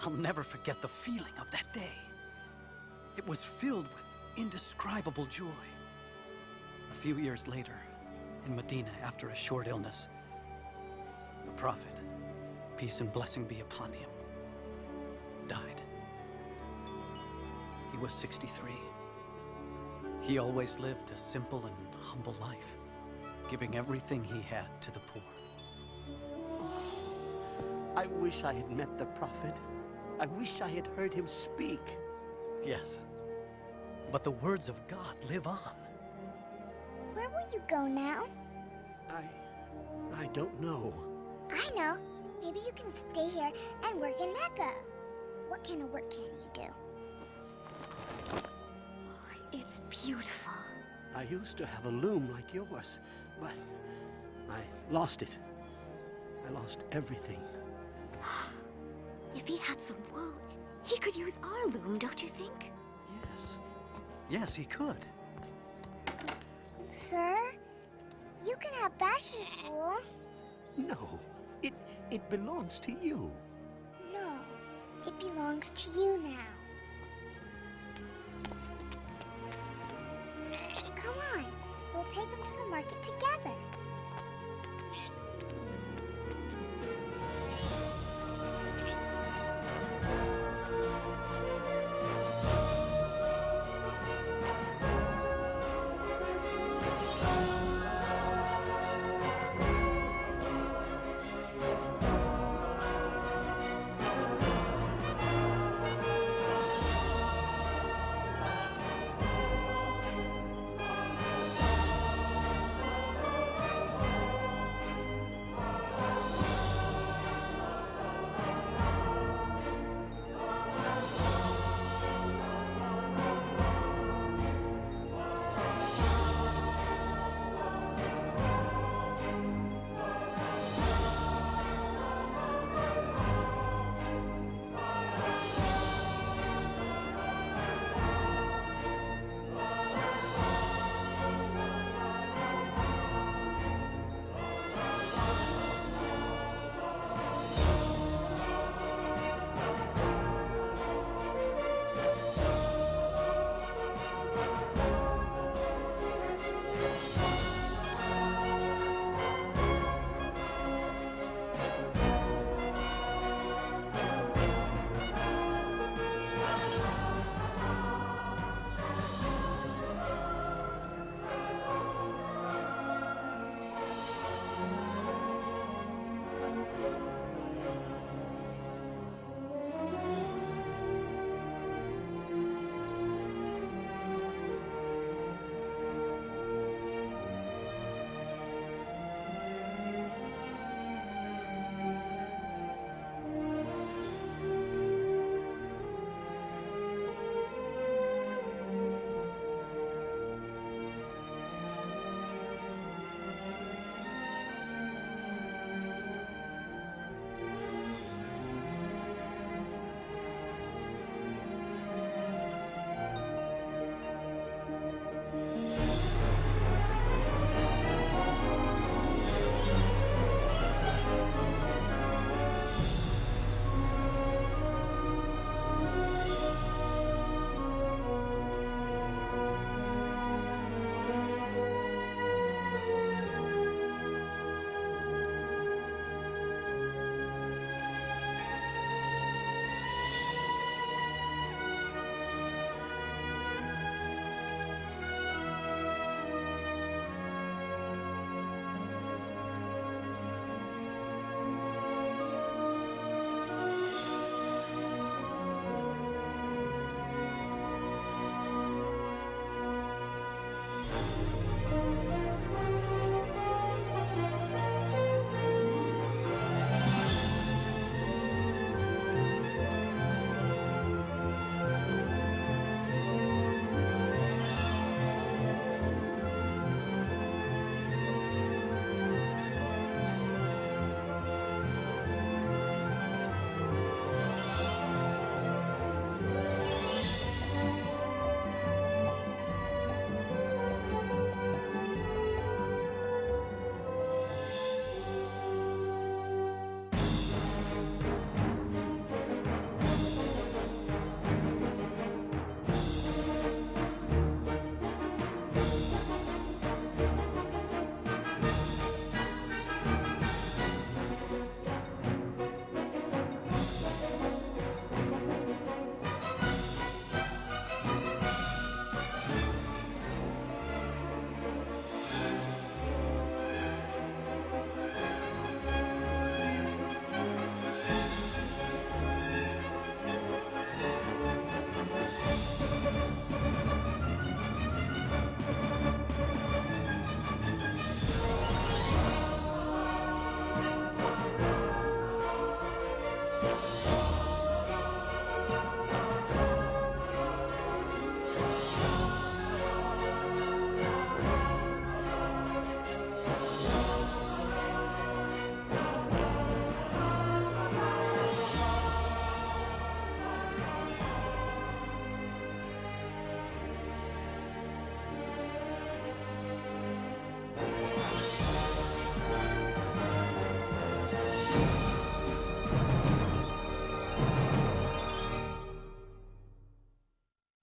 I'll never forget the feeling of that day. It was filled with indescribable joy. A few years later, in Medina, after a short illness, the Prophet, peace and blessing be upon him, died. He was 63. He always lived a simple and humble life, giving everything he had to the poor. I wish I had met the Prophet. I wish I had heard him speak. Yes, but the words of God live on. Where will you go now? I don't know. I know. Maybe you can stay here and work in Mecca. What kind of work can you do? It's beautiful. I used to have a loom like yours, but I lost it. I lost everything. If he had some wool, he could use our loom, don't you think? Yes. Yes, he could. Sir, you can have Bashar's wool. No, it belongs to you. No, it belongs to you now. Come on, we'll take him to the market together.